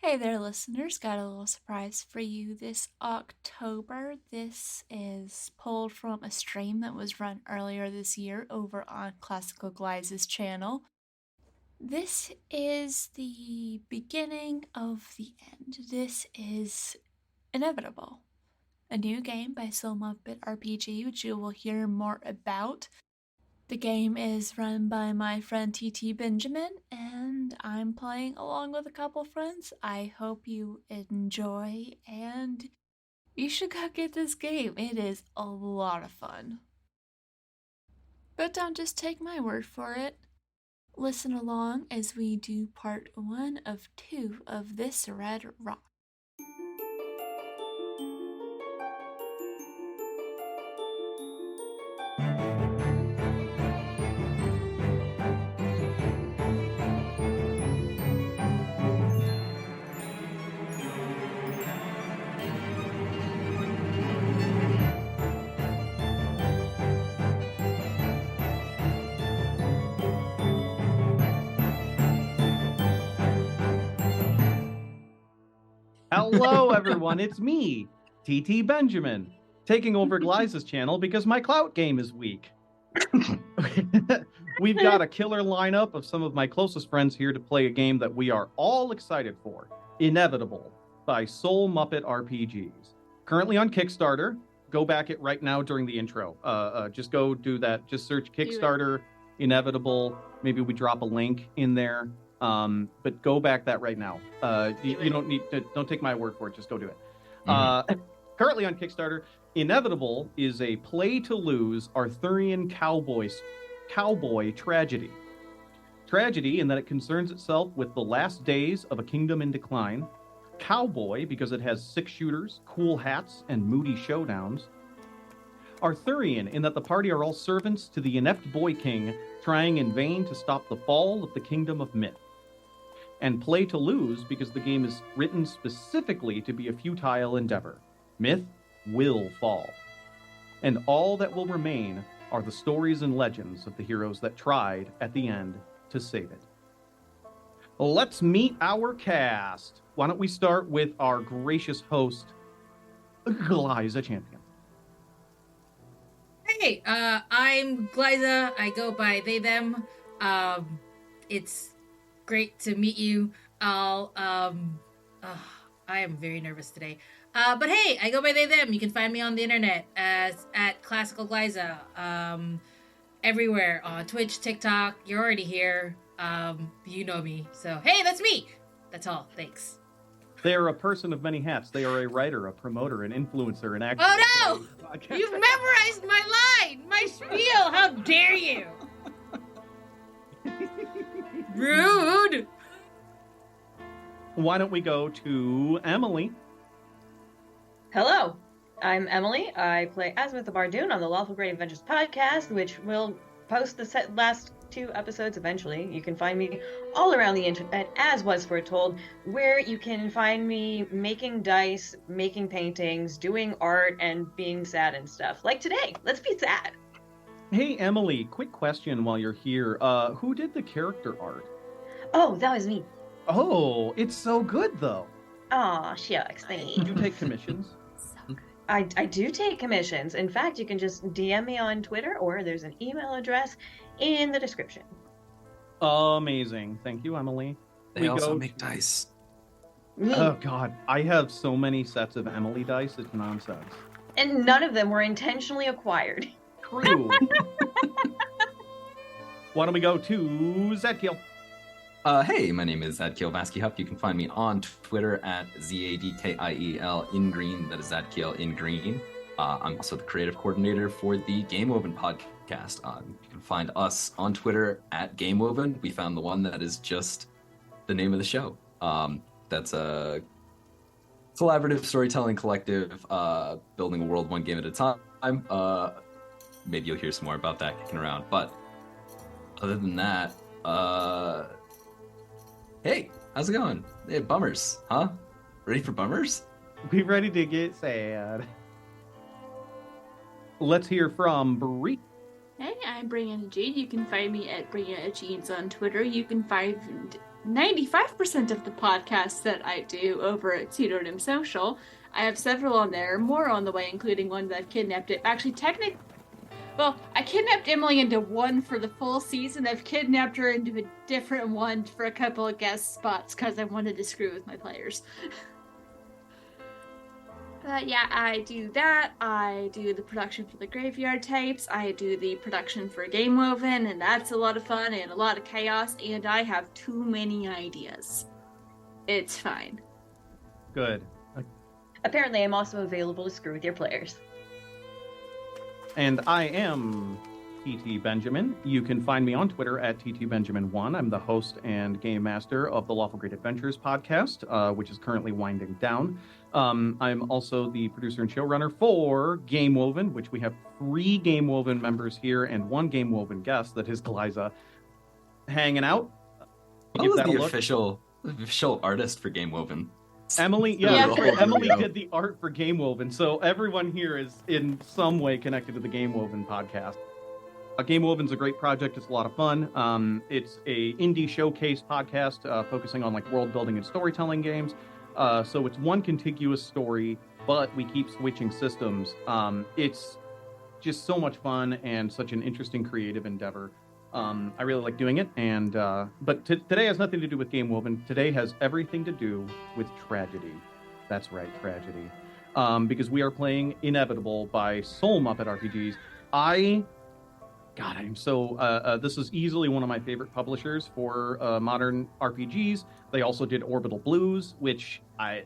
Hey there, listeners. Got a little surprise for you this October. This is pulled from a stream that was run earlier this year over on Classical Glyze's channel. This is the beginning of the end. This is Inevitable, a new game by Soul Muppet RPG, which you will hear more about. The game is run by my friend TT Benjamin, and I'm playing along with a couple friends. I hope you enjoy, and you should go get this game. It is a lot of fun. But don't just take my word for it. Listen along as we do part 1 of 2 of this Red Rock. Hello, everyone. It's me, TT Benjamin, taking over Glyze's channel because my clout game is weak. We've got a killer lineup of some of my closest friends here to play a game that we are all excited for, Inevitable, by Soul Muppet RPGs. Currently on Kickstarter. Go back it right now during the intro. Just go do that. Just search Kickstarter, Inevitable. Maybe we drop a link in there. But go back that right now. You don't need to, don't take my word for it. Just go do it. Currently on Kickstarter, Inevitable is a play-to-lose Arthurian cowboy tragedy. Tragedy in that it concerns itself with the last days of a kingdom in decline. Cowboy because it has 6 shooters, cool hats, and moody showdowns. Arthurian in that the party are all servants to the inept boy king, trying in vain to stop the fall of the kingdom of myth. And play to lose because the game is written specifically to be a futile endeavor. Myth will fall. And all that will remain are the stories and legends of the heroes that tried at the end to save it. Let's meet our cast. Why don't we start with our gracious host, Glyza Champion. Hey, I'm Glyza. I go by they, them. It's great to meet you all. I am very nervous today. But hey, I go by they, them. You can find me on the internet at Classical Glyza. Everywhere on Twitch, TikTok. You're already here. You know me. So, hey, that's me. That's all. Thanks. They are a person of many hats. They are a writer, a promoter, an influencer, an actor. Oh no! You've memorized my line! My spiel! How dare you! Rude! Why don't we go to Emily? Hello, I'm Emily. I play Azimuth the Bardoon on the Lawful Great Adventures podcast, which will post the last 2 episodes eventually. You can find me all around the internet, as was foretold, where you can find me making dice, making paintings, doing art, and being sad and stuff. Like today. Let's be sad. Hey, Emily, quick question while you're here. Who did the character art? Oh, that was me. Oh, it's so good, though. Aw, shucks, thanks. Do you take commissions? I do take commissions. In fact, you can just DM me on Twitter, or there's an email address in the description. Amazing. Thank you, Emily. They also make dice. Oh, God. I have so many sets of Emily dice. It's nonsense. And none of them were intentionally acquired. True. Why don't we go to Zadkiel? Hey, my name is Zadkiel Vaskyhup. You can find me on Twitter at ZADKIEL in green. That is Zadkiel in green. I'm also the creative coordinator for the Game Woven podcast. You can find us on Twitter at Game Woven. We found the one that is just the name of the show. That's a collaborative storytelling collective, building a world one game at a time. Maybe you'll hear some more about that kicking around. But other than that, hey, how's it going? Hey, bummers, huh? Ready for bummers? We ready to get sad. Let's hear from Bree. Hey, I'm Brianna Jade. You can find me at Brianna Jeans on Twitter. You can find 95% of the podcasts that I do over at Pseudonym Social. I have several on there, more on the way, including one that I've kidnapped it. Actually, I kidnapped Emily into one for the full season. I've kidnapped her into a different one for a couple of guest spots because I wanted to screw with my players. But yeah, I do that. I do the production for the Graveyard Tapes. I do the production for Game Woven, and that's a lot of fun and a lot of chaos, and I have too many ideas. It's fine. Good. Apparently, I'm also available to screw with your players. And I am TT Benjamin. You can find me on Twitter at TTBenjamin1. I'm the host and game master of the Lawful Great Adventures podcast, which is currently winding down. I'm also the producer and showrunner for Game Woven, which we have 3 Game Woven members here and 1 Game Woven guest, that is Glyza, hanging out. What was the official artist for Game Woven? Emily, Emily did the art for Game Woven, so everyone here is in some way connected to the Game Woven podcast. Game Woven's a great project. It's a lot of fun. It's a indie showcase podcast focusing on like world building and storytelling games. So it's one contiguous story, but we keep switching systems. It's just so much fun and such an interesting creative endeavor. I really like doing it, and but today has nothing to do with Game Woven. Today has everything to do with tragedy. That's right, tragedy. Because we are playing Inevitable by Soul Muppet RPGs. I'm so... this is easily one of my favorite publishers for modern RPGs. They also did Orbital Blues, which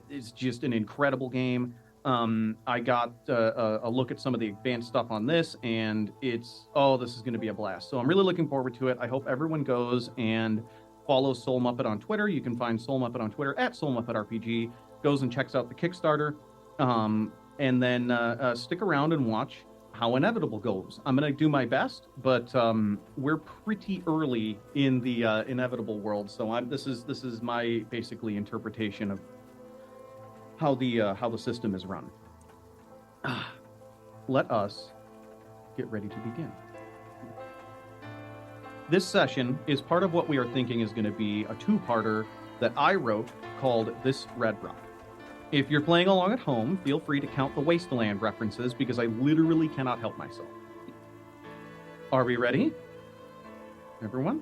is just an incredible game. I got a look at some of the advanced stuff on this, and this is going to be a blast. So I'm really looking forward to it. I hope everyone goes and follows Soul Muppet on Twitter. You can find Soul Muppet on Twitter at Soul Muppet RPG. Goes and checks out the Kickstarter, and then stick around and watch how Inevitable goes. I'm going to do my best, but we're pretty early in the Inevitable world, so this is my basically interpretation of how the system is run. Let us get ready to begin. This session is part of what we are thinking is going to be a 2-parter that I wrote called This Red Rock. If you're playing along at home, feel free to count the Wasteland references because I literally cannot help myself. Are we ready? Everyone?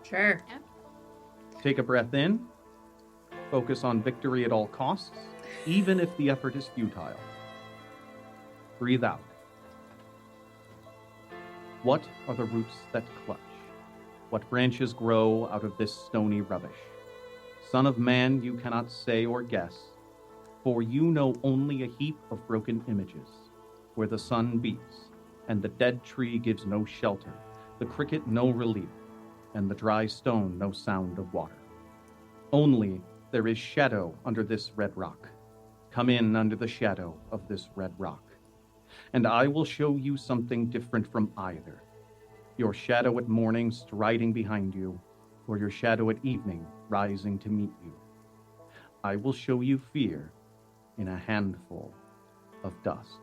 Sure. Yep. Take a breath in. Focus on victory at all costs, even if the effort is futile. Breathe out. What are the roots that clutch? What branches grow out of this stony rubbish? Son of man, you cannot say or guess, for you know only a heap of broken images, where the sun beats, and the dead tree gives no shelter, the cricket no relief, and the dry stone no sound of water. Only there is shadow under this red rock. Come in under the shadow of this red rock, and I will show you something different from either. Your shadow at morning striding behind you, or your shadow at evening rising to meet you. I will show you fear in a handful of dust.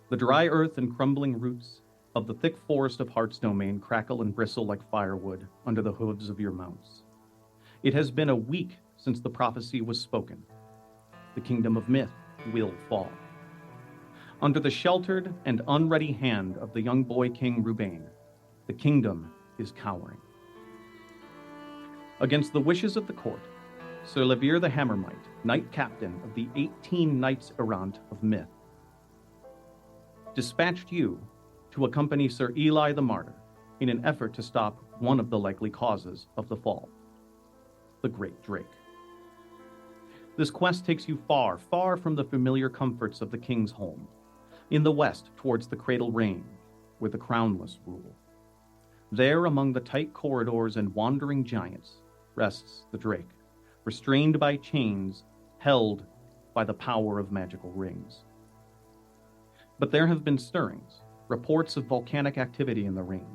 The dry earth and crumbling roots of the thick forest of Heart's domain crackle and bristle like firewood under the hooves of your mounts. It has been a week since the prophecy was spoken. The kingdom of myth will fall. Under the sheltered and unready hand of the young boy King Rubain, the kingdom is cowering. Against the wishes of the court, Sir Levere the Hammermite, knight captain of the 18 Knights Errant of Myth, dispatched you to accompany Sir Eli the Martyr in an effort to stop one of the likely causes of the fall, the Great Drake. This quest takes you far, far from the familiar comforts of the king's home, in the west towards the Cradle Range, where the crownless rule. There, among the tight corridors and wandering giants, rests the Drake, restrained by chains, held by the power of magical rings. But there have been stirrings, reports of volcanic activity in the range.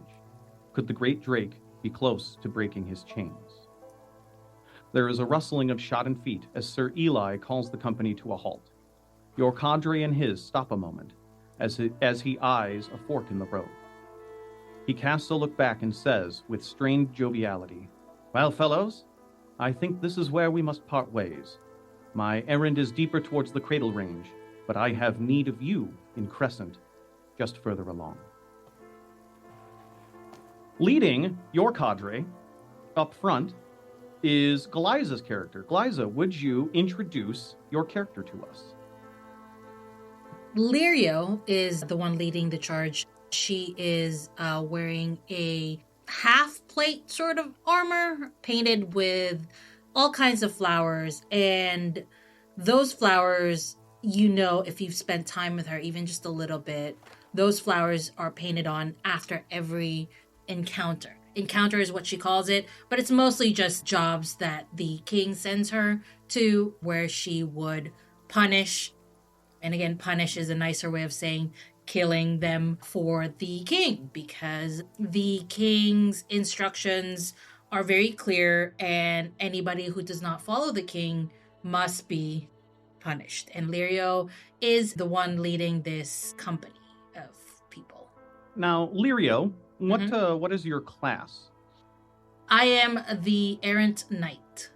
Could the Great Drake be close to breaking his chains? There is a rustling of shodden feet as Sir Eli calls the company to a halt. Your cadre and his stop a moment as he eyes a fork in the road. He casts a look back and says, with strained joviality, "Well, fellows, I think this is where we must part ways. My errand is deeper towards the Cradle Range, but I have need of you in Crescent, just further along." Leading your cadre up front is Glyza's character. Glyza, would you introduce your character to us? Lirio is the one leading the charge. She is wearing a half-plate sort of armor painted with all kinds of flowers. And those flowers, you know, if you've spent time with her, even just a little bit, those flowers are painted on after every encounter. Encounter is what she calls it, but it's mostly just jobs that the king sends her to where she would punish. And again, punish is a nicer way of saying killing them for the king, because the king's instructions are very clear and anybody who does not follow the king must be punished. And Lirio is the one leading this company of people. Now, Lirio, what is your class? I am the errant knight.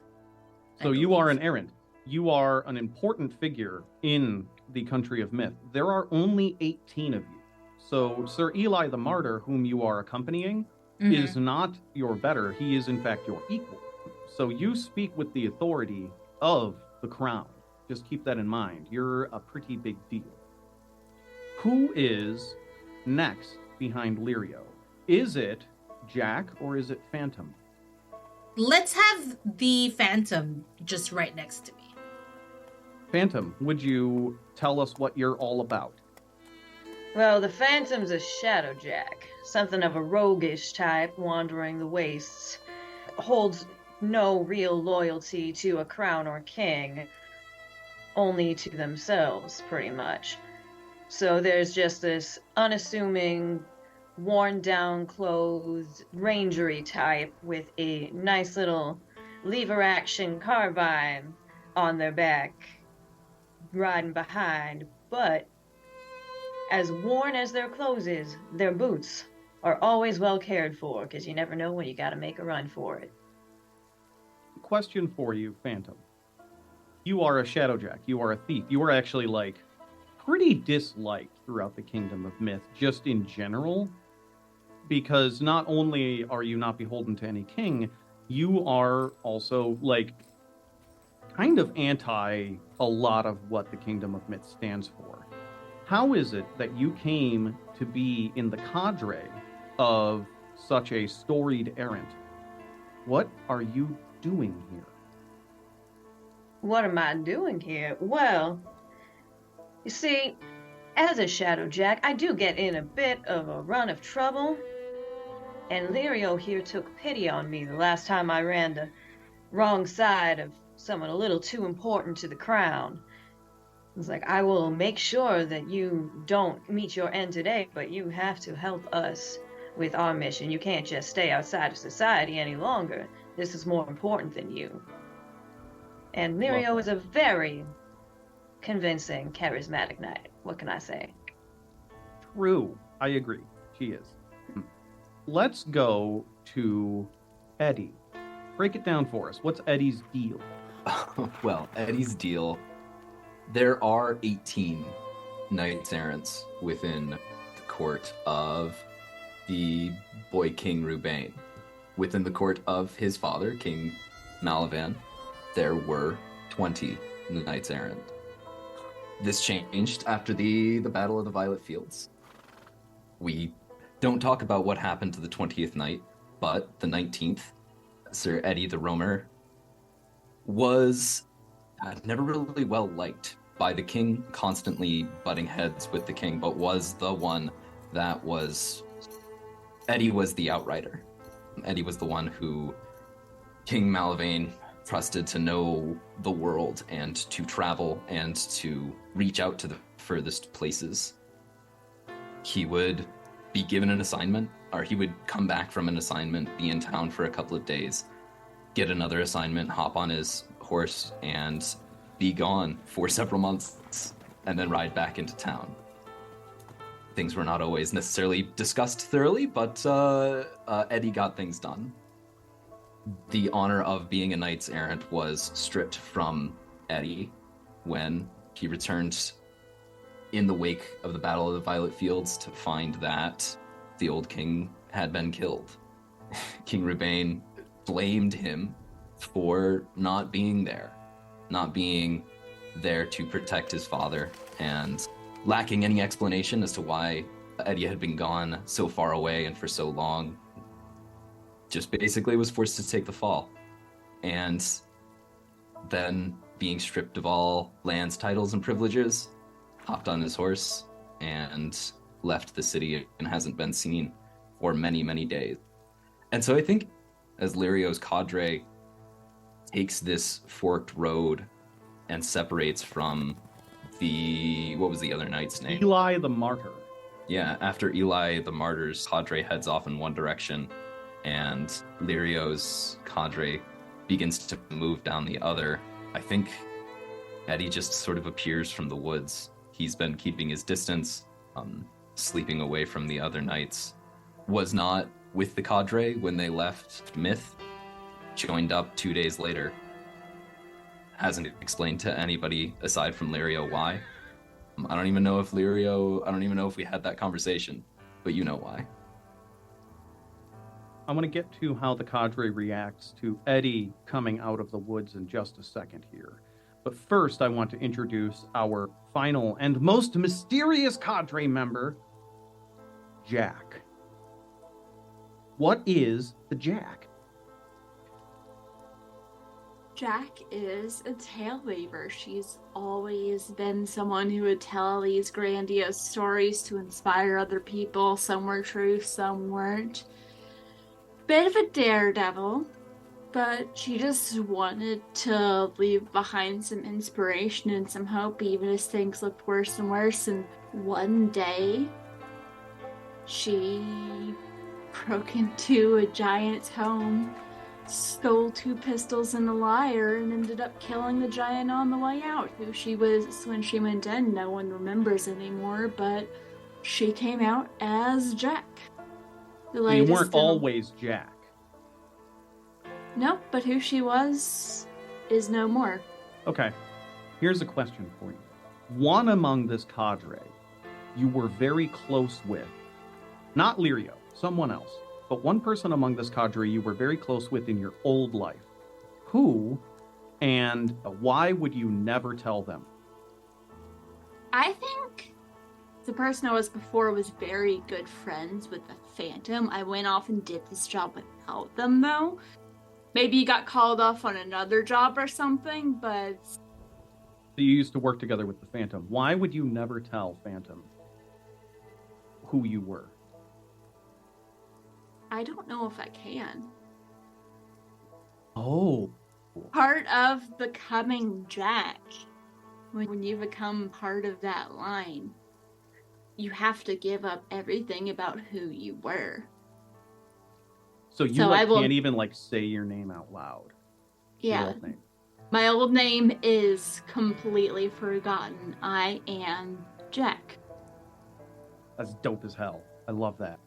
So you are an errant. You are an important figure in the country of myth. There are only 18 of you. So Sir Eli the Martyr, whom you are accompanying, is not your better. He is, in fact, your equal. So you speak with the authority of the crown. Just keep that in mind. You're a pretty big deal. Who is next behind Lirio? Is it Jack or is it Phantom? Let's have the Phantom just right next to me. Phantom, would you tell us what you're all about? Well, the Phantom's a Shadowjack, something of a roguish type wandering the wastes. Holds no real loyalty to a crown or king, only to themselves, pretty much. So there's just this unassuming, worn-down clothes, rangery type with a nice little lever-action carbine on their back, riding behind, but as worn as their clothes is, their boots are always well cared for, because you never know when you gotta make a run for it. Question for you, Phantom. You are a Shadowjack. You are a thief. You are actually, pretty disliked throughout the Kingdom of Myth, just in general, because not only are you not beholden to any king, you are also, kind of anti a lot of what the Kingdom of Myth stands for. How is it that you came to be in the cadre of such a storied errant? What are you doing here? What am I doing here? Well, you see, as a Shadowjack, I do get in a bit of a run of trouble, and Lirio here took pity on me the last time I ran the wrong side of someone a little too important to the crown. It's like, I will make sure that you don't meet your end today, but you have to help us with our mission. You can't just stay outside of society any longer. This is more important than you. And Lirio is a very convincing, charismatic knight. What can I say? True. I agree. She is. Let's go to Eddie. Break it down for us. What's Eddie's deal? Well, Eddie's deal, there are 18 knights errants within the court of the boy King Rubain. Within the court of his father, King Malavan, there were 20 knights errant. This changed after the Battle of the Violet Fields. We don't talk about what happened to the 20th knight, but the 19th, Sir Eddie the Roamer, was never really well liked by the king, constantly butting heads with the king, but was the one that was... Eddie was the outrider. Eddie was the one who King Malvain trusted to know the world and to travel and to reach out to the furthest places. He would be given an assignment, or he would come back from an assignment, be in town for a couple of days, get another assignment, hop on his horse, and be gone for several months, and then ride back into town. things were not always necessarily discussed thoroughly, but Eddie got things done. The honor of being a knights errant was stripped from Eddie when he returned in the wake of the Battle of the Violet Fields to find that the old king had been killed. King Rubain blamed him for not being there to protect his father, and lacking any explanation as to why Eddie had been gone so far away and for so long, just basically was forced to take the fall. And then, being stripped of all lands, titles, and privileges, hopped on his horse and left the city and hasn't been seen for many, many days. And so I think as Lirio's cadre takes this forked road and separates from what was the other knight's name? Eli the Martyr. Yeah, after Eli the Martyr's cadre heads off in one direction and Lirio's cadre begins to move down the other, I think Eddie just sort of appears from the woods. He's been keeping his distance, sleeping away from the other knights. Was not with the cadre when they left Myth. Joined up 2 days later. Hasn't explained to anybody aside from Lirio why. I don't even know if we had that conversation, but you know why. I want to get to how the cadre reacts to Eddie coming out of the woods in just a second here. But first, I want to introduce our final and most mysterious cadre member, Jack. What is the Jack? Jack is a tale weaver. She's always been someone who would tell these grandiose stories to inspire other people. Some were true, some weren't. Bit of a daredevil, but she just wanted to leave behind some inspiration and some hope, even as things looked worse and worse. And one day, she broke into a giant's home, stole 2 pistols and a lyre, and ended up killing the giant on the way out. Who she was when she went in, no one remembers anymore, but she came out as Jack. You weren't always Jack. Nope, but who she was is no more. Okay, here's a question for you. One among this cadre you were very close with, not Lirio, someone else, but one person among this cadre you were very close with in your old life. Who and why would you never tell them? I think the person I was before was very good friends with the Phantom. I went off and did this job without them, though. Maybe you got called off on another job or something, but... You used to work together with the Phantom. Why would you never tell Phantom who you were? I don't know if I can. Oh. Part of becoming Jack, when you become part of that line, you have to give up everything about who you were. So you can't even say your name out loud. Yeah. Your old name. My old name is completely forgotten. I am Jack. That's dope as hell. I love that.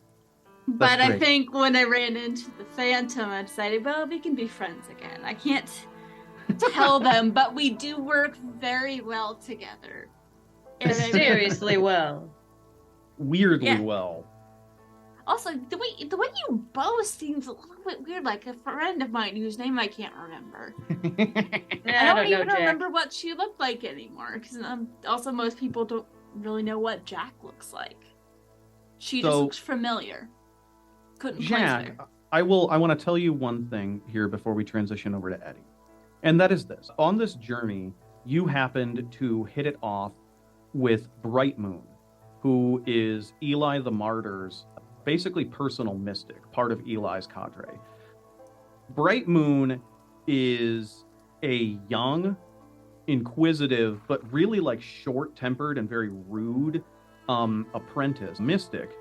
But I think when I ran into the Phantom, I decided, well, we can be friends again. I can't tell them, but we do work very well together. Mysteriously well. Weirdly well. Also, the way you both seems a little bit weird, like a friend of mine whose name I can't remember. I don't even remember what she looked like anymore, because also most people don't really know what Jack looks like. She just looks familiar. Couldn't place her. I want to tell you one thing here before we transition over to Eddie. And that is this. On this journey, you happened to hit it off with Bright Moon, who is Eli the Martyr's basically personal mystic, part of Eli's cadre. Bright Moon is a young, inquisitive, but really short-tempered and very rude apprentice mystic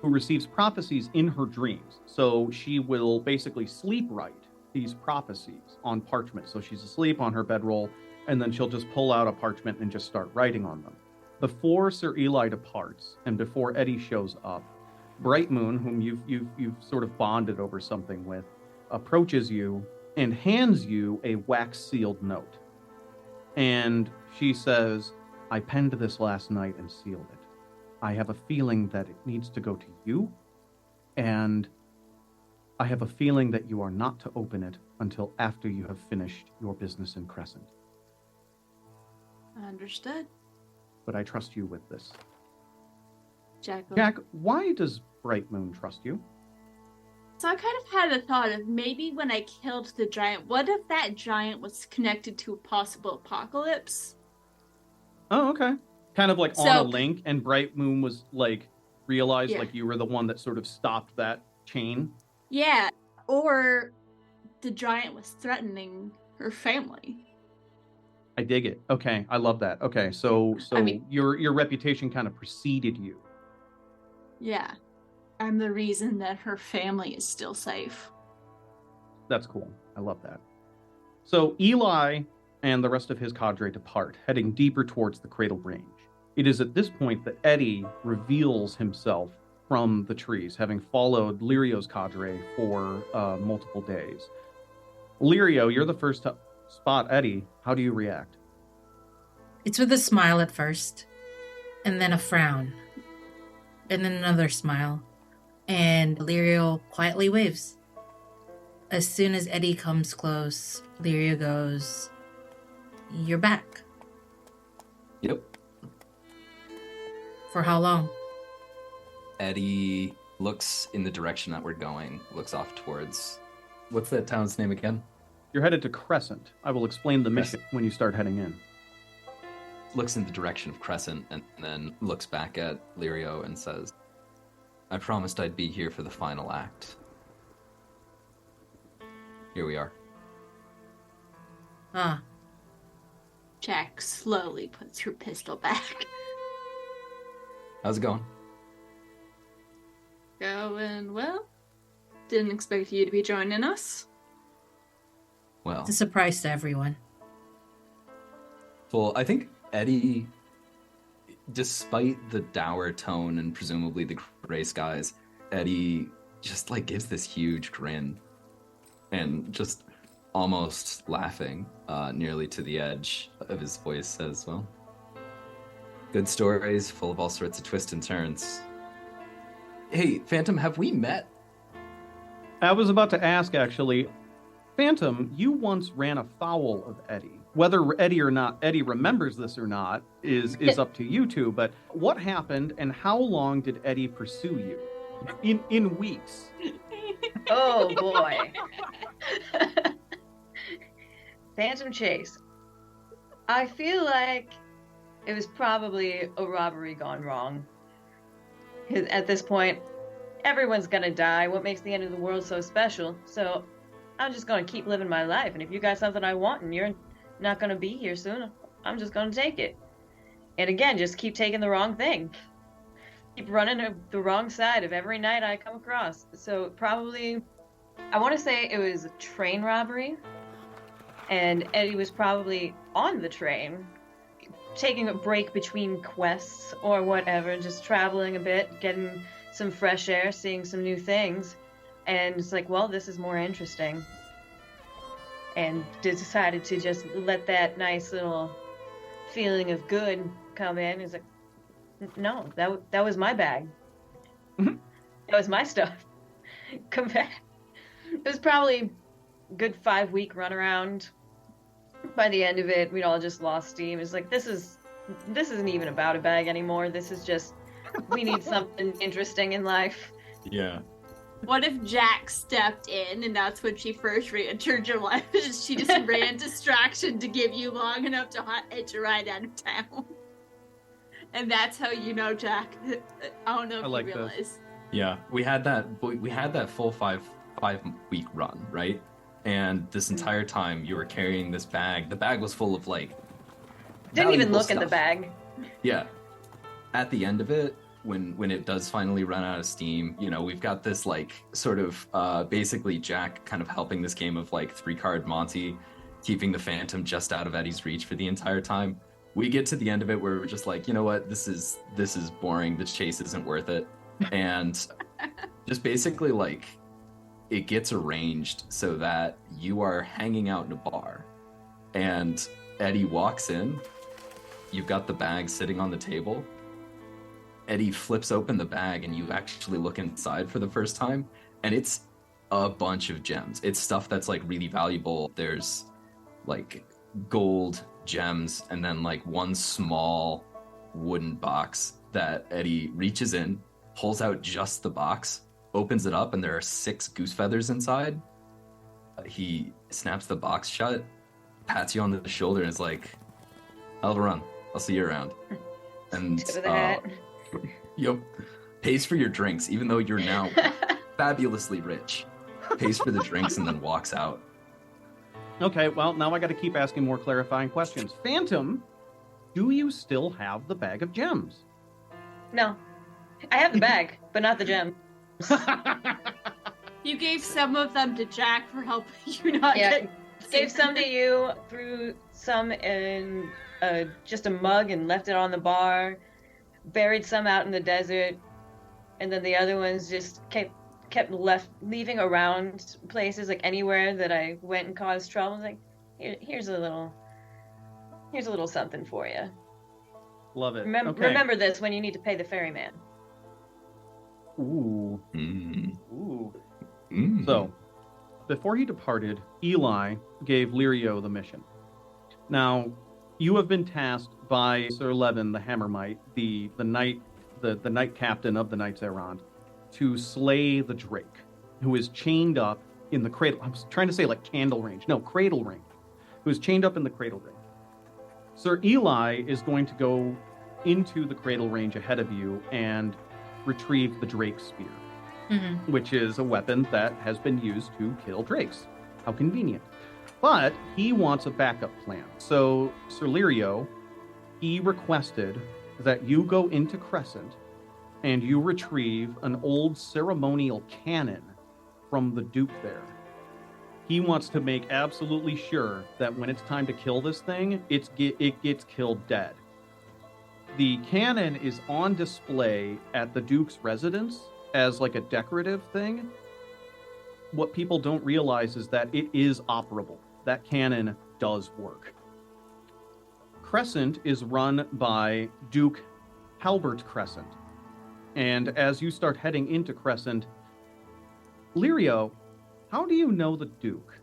who receives prophecies in her dreams. So she will basically sleep write these prophecies on parchment. So she's asleep on her bedroll, and then she'll just pull out a parchment and just start writing on them. Before Sir Eli departs and before Eddie shows up, Bright Moon, whom you've sort of bonded over something with, approaches you and hands you a wax-sealed note. And she says, I penned this last night and sealed it. I have a feeling that it needs to go to you, and I have a feeling that you are not to open it until after you have finished your business in Crescent. Understood. But I trust you with this. Jack, why does Bright Moon trust you? So I kind of had a thought of maybe when I killed the giant, what if that giant was connected to a possible apocalypse? Oh, okay. Kind of like on a link, and Bright Moon was like, realized like you were the one that sort of stopped that chain. Yeah, or the giant was threatening her family. I dig it. Okay, I love that. Okay, so I mean, your reputation kind of preceded you. Yeah, I'm the reason that her family is still safe. That's cool. I love that. So Eli and the rest of his cadre depart, heading deeper towards the Cradle Range. It is at this point that Eddie reveals himself from the trees, having followed Lirio's cadre for multiple days. Lirio, you're the first to spot Eddie. How do you react? It's with a smile at first, and then a frown, and then another smile, and Lirio quietly waves. As soon as Eddie comes close, Lirio goes, "You're back." Yep. For how long? Eddie looks in the direction that we're going, looks off towards... What's that town's name again? You're headed to Crescent. I will explain the mission when you start heading in. Looks in the direction of Crescent and then looks back at Lirio and says, I promised I'd be here for the final act. Here we are. Ah. Jack slowly puts her pistol back. How's it going? Going well. Didn't expect you to be joining us. Well, It's a surprise to everyone. well, I think Eddie, despite the dour tone and presumably the gray skies, Eddie just like gives this huge grin and just almost laughing, nearly to the edge of his voice says, well, good stories full of all sorts of twists and turns. Hey, Phantom, have we met? I was about to ask, actually. Phantom, you once ran afoul of Eddie. Whether Eddie remembers this or not is up to you two, but what happened and how long did Eddie pursue you? In weeks. Oh boy. Phantom chase. I feel like it was probably a robbery gone wrong. 'Cause at this point, everyone's gonna die. What makes the end of the world so special? So I'm just gonna keep living my life. And if you got something I want and you're not gonna be here soon, I'm just gonna take it. And again, just keep taking the wrong thing. Keep running to the wrong side of every night I come across. So probably, I want to say it was a train robbery. And Eddie was probably on the train, taking a break between quests or whatever, just traveling a bit, getting some fresh air, seeing some new things. And it's like, well, this is more interesting. And decided to just let that nice little feeling of good come in. It's like, no, that was my bag. Mm-hmm. That was my stuff. Come back. It was probably a good 5-week runaround. By the end of it, we'd all just lost steam. It's like, this isn't even about a bag anymore. This is just, we need something interesting in life. Yeah. What if Jack stepped in and that's when she first re-entered your life? She just ran distraction to give you long enough to hitch a ride out of town. And that's how you know Jack. I don't know if like you realize. this. Yeah, we had that full 5-week run, right? And this entire time you were carrying this bag. The bag was full of like Didn't even valuable look in the stuff. bag. Yeah. At the end of it, when it does finally run out of steam, you know, we've got this like sort of basically Jack kind of helping this game of like 3-card Monty, keeping the Phantom just out of Eddie's reach for the entire time. we get to the end of it where we're just like, you know what, this is boring. The chase isn't worth it. And just basically like it gets arranged so that you are hanging out in a bar and Eddie walks in. You've got the bag sitting on the table. Eddie flips open the bag and you actually look inside for the first time, and it's a bunch of gems. It's stuff that's like really valuable. There's like gold gems and then like one small wooden box that Eddie reaches in, pulls out just the box, opens it up, and there are 6 goose feathers inside. He snaps the box shut, pats you on the shoulder, and is like, "Hell of a run. I'll see you around." And Tip of the hat. yep, pays for your drinks, even though you're now fabulously rich. Pays for the drinks and then walks out. Okay, well, now I got to keep asking more clarifying questions. Phantom, do you still have the bag of gems? No. I have the bag, but not the gem. You gave some of them to Jack for helping you not get... Gave some to you, threw some in just a mug and left it on the bar, buried some out in the desert, and then the other ones just kept leaving around places, like anywhere that I went and caused trouble. Like, here's a little something for you. Love it. Remember this when you need to pay the ferryman. Ooh. Mm. Ooh. Mm. So, before he departed, Eli gave Lirio the mission. Now, you have been tasked by Sir Levin the Hammermite, the knight captain of the Knights Errant, to slay the Drake, who is chained up in the cradle. I was trying to say like candle range. No, cradle ring. Who is chained up in the cradle ring. Sir Eli is going to go into the cradle range ahead of you and retrieve the Drake spear, which is a weapon that has been used to kill drakes. How convenient. But he wants a backup plan. So Sir Lirio, he requested that you go into Crescent and you retrieve an old ceremonial cannon from the Duke there. He wants to make absolutely sure that when it's time to kill this thing, it gets killed dead. The cannon is on display at the Duke's residence as like a decorative thing. What people don't realize is that it is operable. That cannon does work. Crescent is run by Duke Halbert Crescent. And as you start heading into Crescent, Lirio, how do you know the Duke?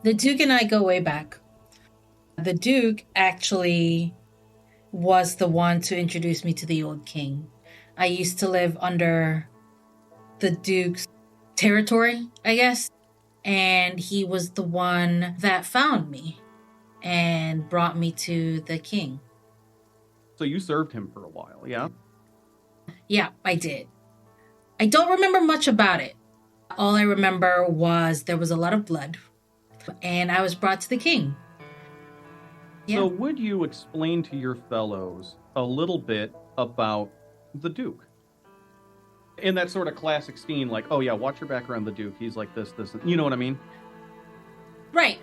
The Duke and I go way back. The Duke actually was the one to introduce me to the old king. I used to live under the Duke's territory, I guess. And he was the one that found me and brought me to the king. So you served him for a while, yeah? Yeah, I did. I don't remember much about it. All I remember was there was a lot of blood, and I was brought to the king. Yeah. So would you explain to your fellows a little bit about the Duke? In that sort of classic scene, like, oh yeah, watch your back around the Duke. He's like this, you know what I mean? Right.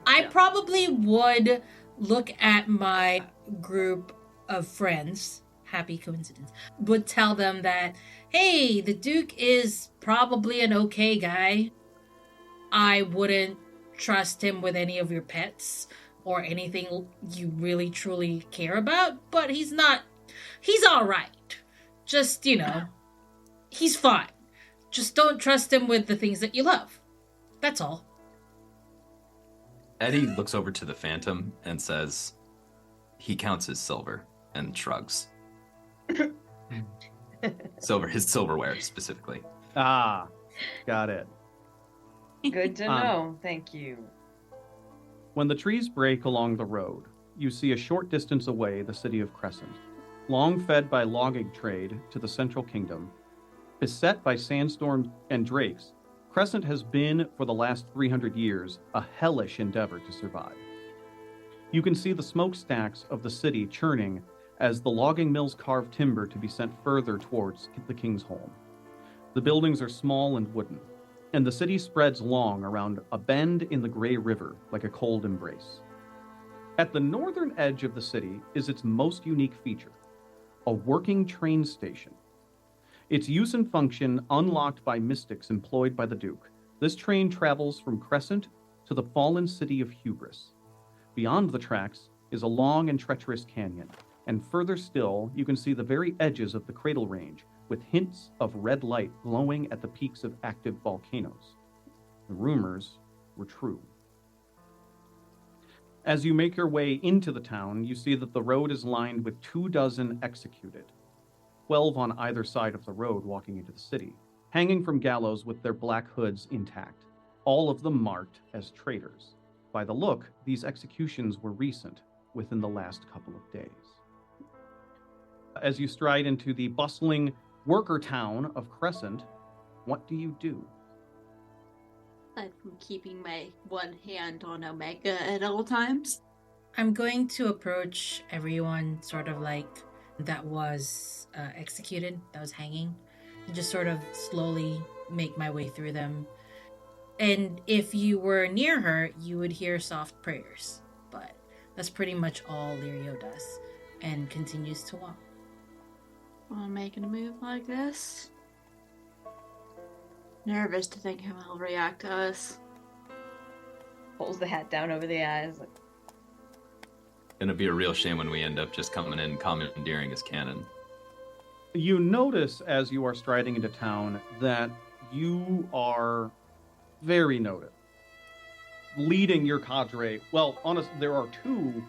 I probably would look at my group of friends, happy coincidence, would tell them that, hey, the Duke is probably an okay guy. I wouldn't trust him with any of your pets or anything you really truly care about, but he's all right. Just, he's fine. Just don't trust him with the things that you love. That's all. Eddie looks over to the Phantom and says, he counts his silver and shrugs. His silverware specifically. Ah, got it. Good to know. Thank you. When the trees break along the road, you see a short distance away the city of Crescent, long fed by logging trade to the central kingdom. Beset by sandstorms and drakes, Crescent has been, for the last 300 years, a hellish endeavor to survive. You can see the smokestacks of the city churning as the logging mills carve timber to be sent further towards the king's home. The buildings are small and wooden, and the city spreads long around a bend in the Grey River like a cold embrace. At the northern edge of the city is its most unique feature, a working train station. Its use and function unlocked by mystics employed by the Duke. This train travels from Crescent to the fallen city of Hubris. Beyond the tracks is a long and treacherous canyon, and further still, you can see the very edges of the cradle range, with hints of red light glowing at the peaks of active volcanoes. The rumors were true. As you make your way into the town, you see that the road is lined with 24 executed, 12 on either side of the road walking into the city, hanging from gallows with their black hoods intact, all of them marked as traitors. By the look, these executions were recent, within the last couple of days. As you stride into the bustling worker town of Crescent, what do you do? Aside from keeping my one hand on Omega at all times. I'm going to approach everyone sort of like that was executed, that was hanging, and just sort of slowly make my way through them. And if you were near her, you would hear soft prayers. But that's pretty much all Lirio does, and continues to walk. While making a move like this. Nervous to think how he'll react to us. Pulls the hat down over the eyes. Gonna be a real shame when we end up just coming in commandeering his cannon. You notice as you are striding into town that you are very noted. Leading your cadre. Well, honestly, there are 2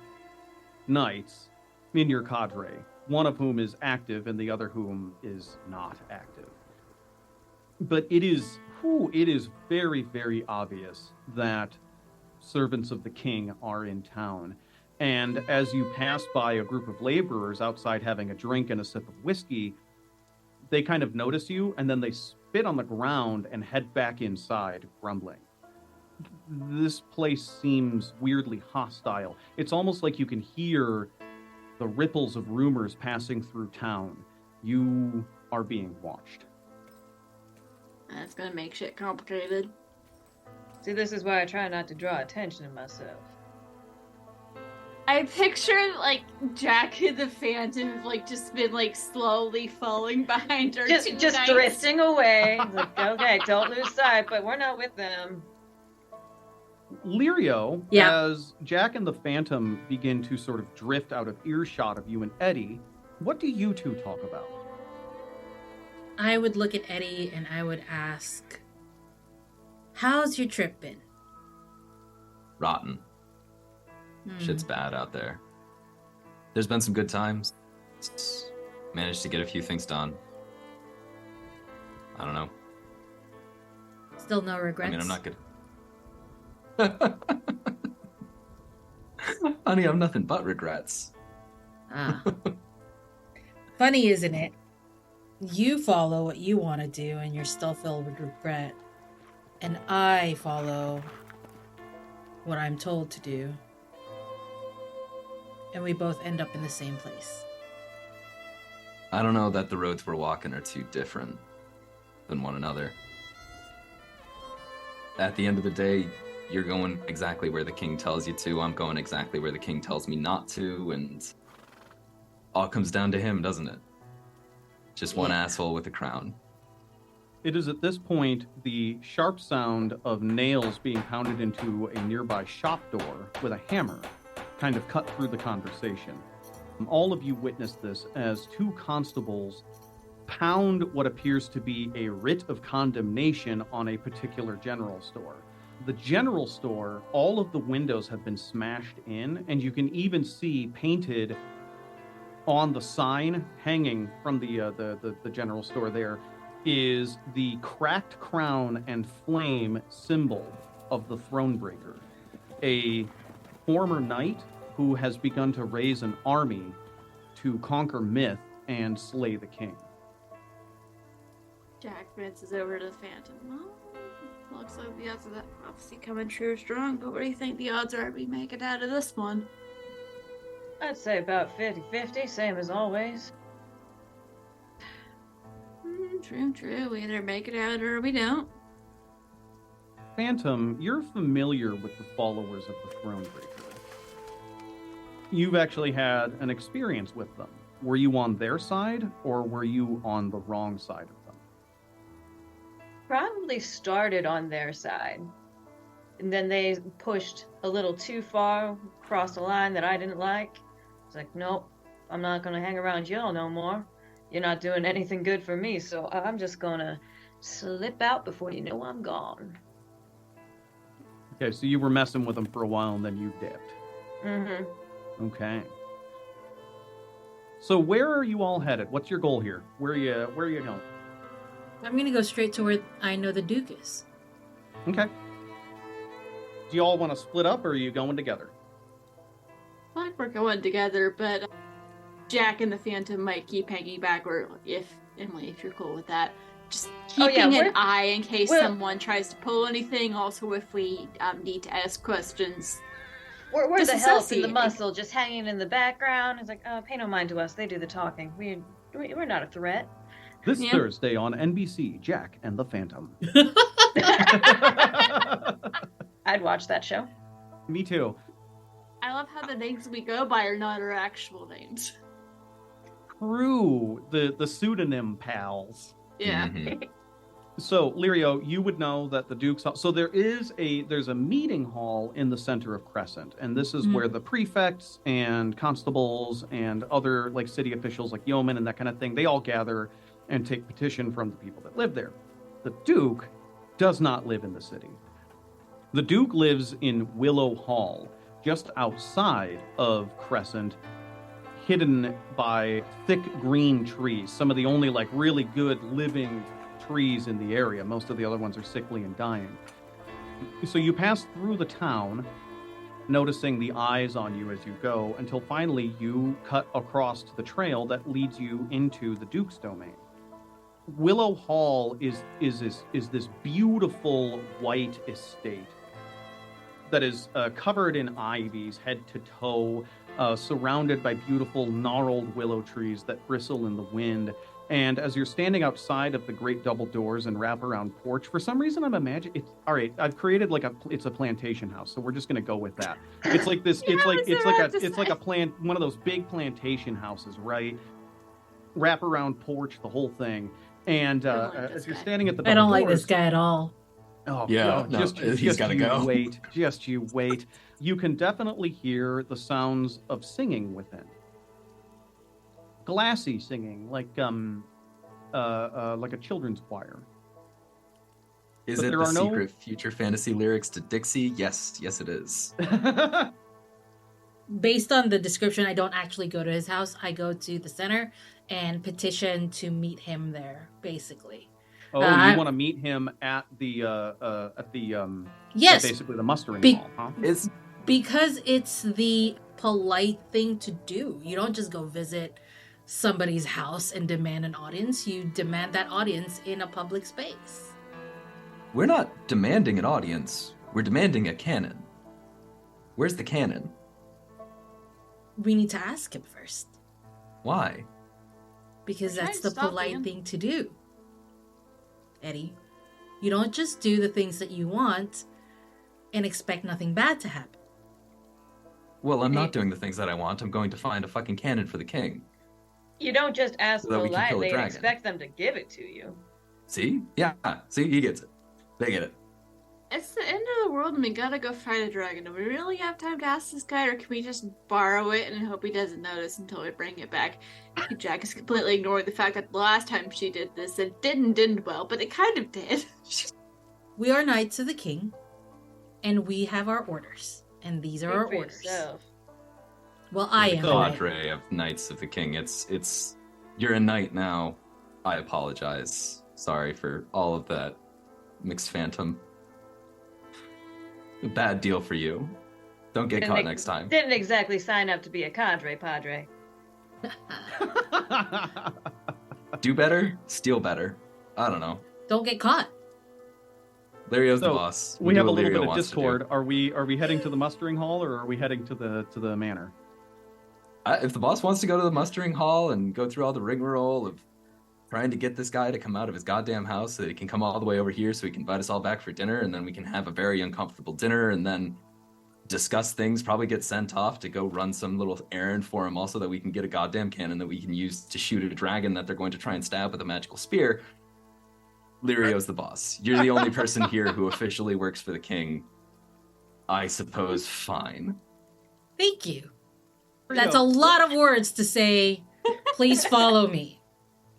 knights in your cadre, one of whom is active and the other whom is not active. But it is very, very obvious that servants of the king are in town. And as you pass by a group of laborers outside having a drink and a sip of whiskey, they kind of notice you, and then they spit on the ground and head back inside, grumbling. This place seems weirdly hostile. It's almost like you can hear the ripples of rumors passing through town. You are being watched. That's gonna make shit complicated. See, this is why I try not to draw attention to myself. I picture, like, Jack and the Phantom, like, just been, like, slowly falling behind her. Just drifting away. Like, okay, don't lose sight, but we're not with them. Lirio, Yeah. as Jack and the Phantom begin to sort of drift out of earshot of you and Eddie, what do you two talk about? I would look at Eddie and I would ask, how's your trip been? Rotten. Shit's bad out there. There's been some good times. Managed to get a few things done. I don't know. Still no regrets? I mean, I'm not good. Honey, I'm nothing but regrets. Ah. Funny, isn't it? You follow what you want to do and you're still filled with regret. And I follow what I'm told to do. And we both end up in the same place. I don't know that the roads we're walking are too different than one another. At the end of the day, you're going exactly where the king tells you to. I'm going exactly where the king tells me not to, and all comes down to him, doesn't it? Just one asshole with a crown. It is at this point the sharp sound of nails being pounded into a nearby shop door with a hammer kind of cut through the conversation. All of you witness this as 2 constables pound what appears to be a writ of condemnation on a particular general store. The general store, all of the windows have been smashed in, and you can even see painted on the sign hanging from the general store there is the cracked crown and flame symbol of the Thronebreaker, a former knight who has begun to raise an army to conquer myth and slay the king. Jack advances over to the Phantom. Well, looks like the odds of that prophecy coming true are strong, but what do you think the odds are we make it out of this one? I'd say about 50-50, same as always. True. We either make it out or we don't. Phantom, you're familiar with the followers of the Thronebreaker. you've actually had an experience with them. Were you on their side, or were you on the wrong side of them? Probably started on their side. And then they pushed a little too far across the line that I didn't like. It's like, nope, I'm not going to hang around y'all no more. You're not doing anything good for me, so I'm just going to slip out before you know I'm gone. Okay, so you were messing with them for a while, and then you dipped. Mm-hmm. Okay. So where are you all headed? What's your goal here? Where are you going? I'm going to go straight to where I know the Duke is. Okay. Do you all want to split up, or are you going together? I like we're going together, but Jack and the Phantom might keep hanging back, or if Emily, if you're cool with that, just keeping an eye in case someone tries to pull anything. Also, if we need to ask questions. We're the help and the muscle, just hanging in the background. It's like, pay no mind to us. They do the talking. We're not a threat. This Thursday on NBC, Jack and the Phantom. I'd watch that show. Me too. I love how the names we go by are not our actual names. True. The pseudonym pals. Yeah. Mm-hmm. So, Lirio, you would know that the Duke's... So there's a meeting hall in the center of Crescent, and this is where the prefects and constables and other like city officials like yeomen and that kind of thing, they all gather and take petition from the people that live there. The Duke does not live in the city. The Duke lives in Willow Hall, just outside of Crescent, hidden by thick green trees, some of the only like really good living trees in the area. Most of the other ones are sickly and dying. So you pass through the town, noticing the eyes on you as you go, until finally you cut across to the trail that leads you into the Duke's domain. Willow Hall is this beautiful white estate that is covered in ivies head to toe, surrounded by beautiful gnarled willow trees that bristle in the wind. And as you're standing outside of the great double doors and wraparound porch, for some reason I'm imagining it's all right. I've created it's a plantation house, so we're just gonna go with that. It's like this. It's like a plant, one of those big plantation houses, right? Wraparound porch, the whole thing. And as you're standing at the double I don't doors, like this guy at all. Oh yeah, no, he's gotta go. Just you wait. You can definitely hear the sounds of singing within. Glassy singing, like a children's choir. Is it the secret future fantasy lyrics to Dixie? Yes, it is. Based on the description, I don't actually go to his house. I go to the center and petition to meet him there, basically. Oh, you want to meet him at the yes, basically the mustering hall, huh? It's because it's the polite thing to do. You don't just go visit somebody's house and demand an audience. You demand that audience in a public space. We're not demanding an audience. We're demanding a canon. Where's the canon? We need to ask him first. Why? Because that's the polite thing to do. Eddie, you don't just do the things that you want and expect nothing bad to happen. Well, I'm not doing the things that I want. I'm going to find a fucking cannon for the king. You don't just ask so politely and expect them to give it to you. See? Yeah. See, he gets it. They get it. It's the end of the world and we gotta go fight a dragon. Do we really have time to ask this guy, or can we just borrow it and hope he doesn't notice until we bring it back? Jack is completely ignoring the fact that the last time she did this, it didn't well, but it kind of did. We are knights of the king, and we have our orders, and these are our orders. Well, I am. Cadre of Knights of the King. It's. You're a knight now. I apologize. Sorry for all of that, mixed phantom. A bad deal for you. Don't get caught next time. Didn't exactly sign up to be a cadre, padre. Do better, steal better. I don't know. Don't get caught. Lirio's the boss. We have a little bit of discord. Are we heading to the mustering hall, or are we heading to the manor? If the boss wants to go to the mustering hall and go through all the rigmarole of trying to get this guy to come out of his goddamn house so that he can come all the way over here so he can invite us all back for dinner, and then we can have a very uncomfortable dinner, and then discuss things, probably get sent off to go run some little errand for him also, that we can get a goddamn cannon that we can use to shoot a dragon that they're going to try and stab with a magical spear. Lirio's the boss. You're the only person here who officially works for the king. I suppose fine. Thank you. That's a lot of words to say, please follow me.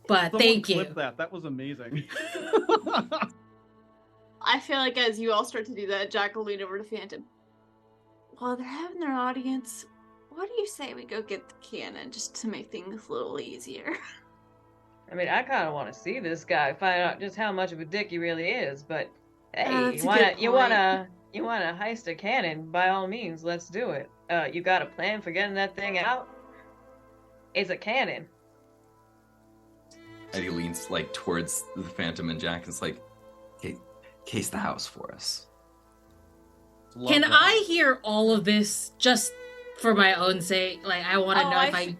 But thank you. That was amazing. I feel like as you all start to do that, Jack will lean over to Phantom. While they're having their audience, what do you say we go get the cannon just to make things a little easier? I mean, I kind of want to see this guy, find out just how much of a dick he really is. But hey, you wanna heist a cannon? By all means, let's do it. You got a plan for getting that thing out? It's a cannon. Eddie leans like towards the Phantom and Jack and is like, "Hey, case the house for us." Can I hear all of this just for my own sake? Like, I want to know if I...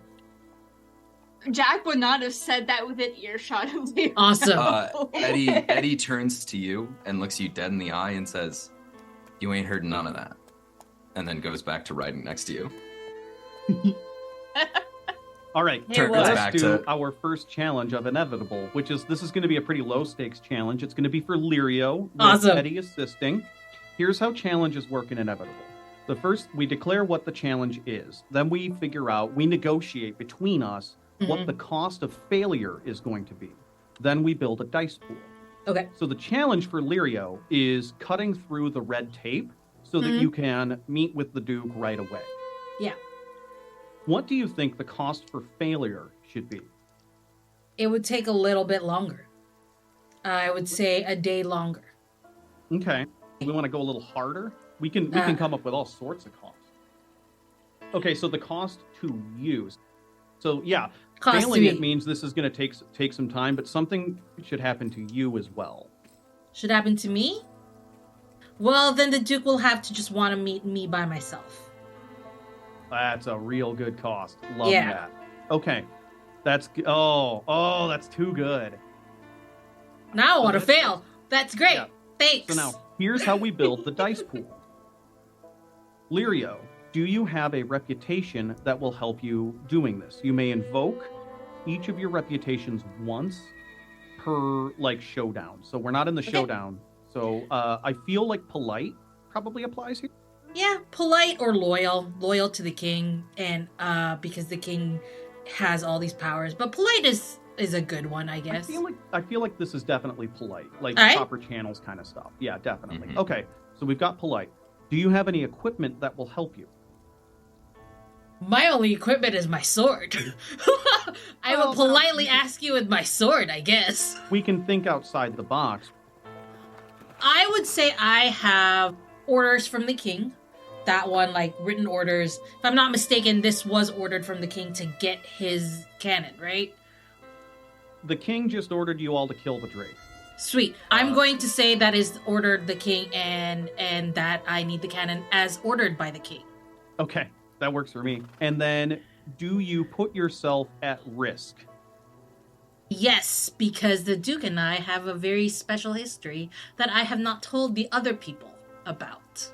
Jack would not have said that with an earshot of you. Awesome. Eddie turns to you and looks you dead in the eye and says, "You ain't heard none of that." And then goes back to riding next to you. All right, let's do our first challenge of Inevitable, which is, this is going to be a pretty low-stakes challenge. It's going to be for Lirio, with Eddie assisting. Here's how challenges work in Inevitable. The first, we declare what the challenge is. Then we negotiate between us what the cost of failure is going to be. Then we build a dice pool. Okay. So the challenge for Lirio is cutting through the red tape so that you can meet with the Duke right away. Yeah. What do you think the cost for failure should be? It would take a little bit longer. I would say a day longer. Okay. We want to go a little harder? We can come up with all sorts of costs. Okay, so the cost to use. So yeah, failing it means this is going to take some time, but something should happen to you as well. Should happen to me? Well, then the Duke will have to just want to meet me by myself. That's a real good cost. Love that. Okay. That's that's too good. Now I want to fail. That's great. Yeah. Thanks. So now, here's how we build the dice pool. Lirio, do you have a reputation that will help you doing this? You may invoke each of your reputations once per, showdown. So we're not in the showdown. So I feel like polite probably applies here. Yeah, polite or loyal. Loyal to the king, and because the king has all these powers. But polite is a good one, I guess. I feel like this is definitely polite. Proper channels kind of stuff. Yeah, definitely. Mm-hmm. Okay, so we've got polite. Do you have any equipment that will help you? My only equipment is my sword. I will politely ask you with my sword, I guess. We can think outside the box. I would say I have orders from the king. That one, written orders. If I'm not mistaken, this was ordered from the king to get his cannon, right? The king just ordered you all to kill the Drake. Sweet. I'm going to say that is ordered the king and that I need the cannon as ordered by the king. Okay, that works for me. And then, do you put yourself at risk? Yes, because the Duke and I have a very special history that I have not told the other people about.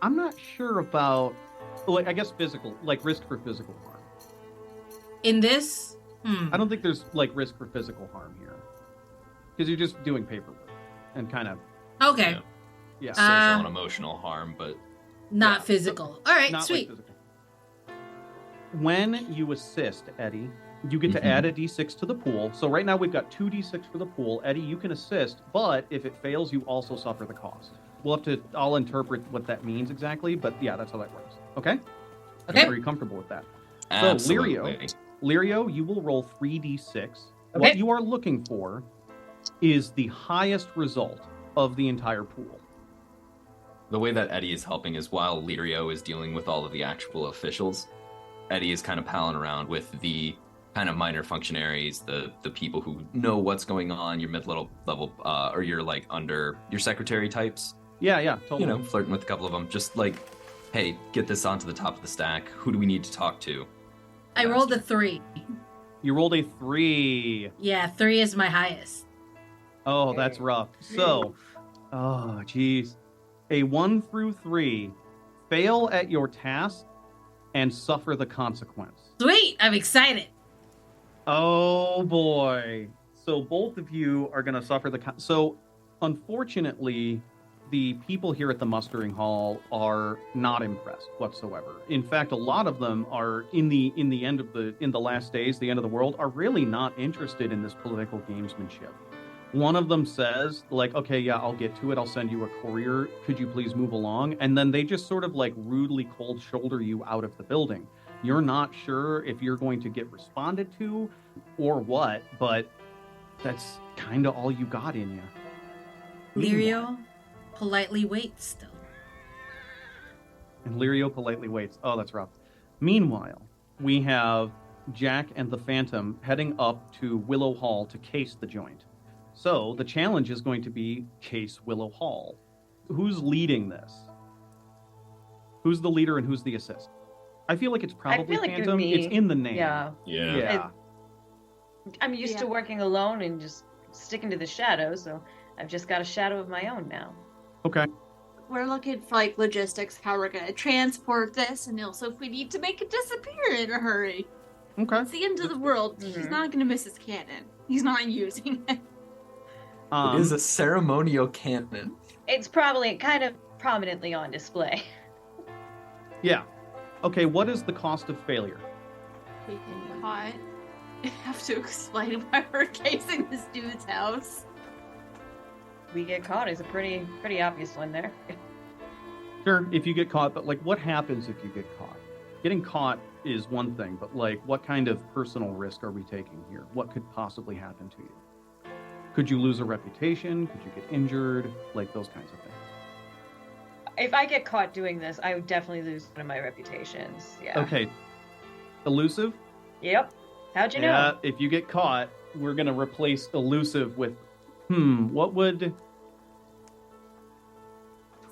I'm not sure about, I guess physical, risk for physical harm. In this? I don't think there's, risk for physical harm here. Because you're just doing paperwork and kind of... Okay. Yeah. Social and emotional harm, but... Not physical. All right, sweet. When you assist, Eddie, you get to add a d6 to the pool. So right now we've got 2 d6 for the pool. Eddie, you can assist, but if it fails, you also suffer the cost. I'll interpret what that means exactly, but yeah, that's how that works. Okay? Okay. Are you comfortable with that? Absolutely. So Lirio, you will roll 3d6. Okay. What you are looking for is the highest result of the entire pool. The way that Eddie is helping is while Lirio is dealing with all of the actual officials, Eddie is kind of palling around with the kind of minor functionaries, the people who know what's going on, your mid-level or your under your secretary types. Yeah, totally. Flirting with a couple of them. Just hey, get this onto the top of the stack. Who do we need to talk to? I rolled a 3. You rolled a 3. Yeah, 3 is my highest. Oh, that's rough. So, oh, geez. A 1 through 3 fail at your task and suffer the consequence. Sweet, I'm excited. Oh boy. So both of you are going to suffer so unfortunately, the people here at the mustering hall are not impressed whatsoever. In fact, a lot of them are in the last days, the end of the world, are really not interested in this political gamesmanship. One of them says, like, okay, yeah, I'll get to it. I'll send you a courier. Could you please move along? And then they just sort of like rudely cold shoulder you out of the building. You're not sure if you're going to get responded to or what, but that's kind of all you got in you. Lirio politely waits still. And Lirio politely waits. Oh, that's rough. Meanwhile, we have Jack and the Phantom heading up to Willow Hall to case the joint. So the challenge is going to be case Willow Hall. Who's leading this? Who's the leader and who's the assist? I feel like it's probably Phantom. It's in the name. Yeah. I'm used to working alone and just sticking to the shadows, so I've just got a shadow of my own now. Okay. We're looking for like logistics, how we're gonna transport this, and also if we need to make it disappear in a hurry. Okay. It's the end of the world. He's not gonna miss his cannon. He's not using it. It is a ceremonial cannon. It's probably kind of prominently on display. Yeah. Okay, what is the cost of failure? We can caught. I have to explain why we're casing this dude's house. We get caught is a pretty obvious one there. Sure, if you get caught, but like what happens if you get caught? Getting caught is one thing, but like what kind of personal risk are we taking here? What could possibly happen to you? Could you lose a reputation? Could you get injured? Like those kinds of things. If I get caught doing this, I would definitely lose one of my reputations. Yeah. Okay. Elusive? Yep. How'd you know? Yeah, if you get caught, we're going to replace elusive with, what would...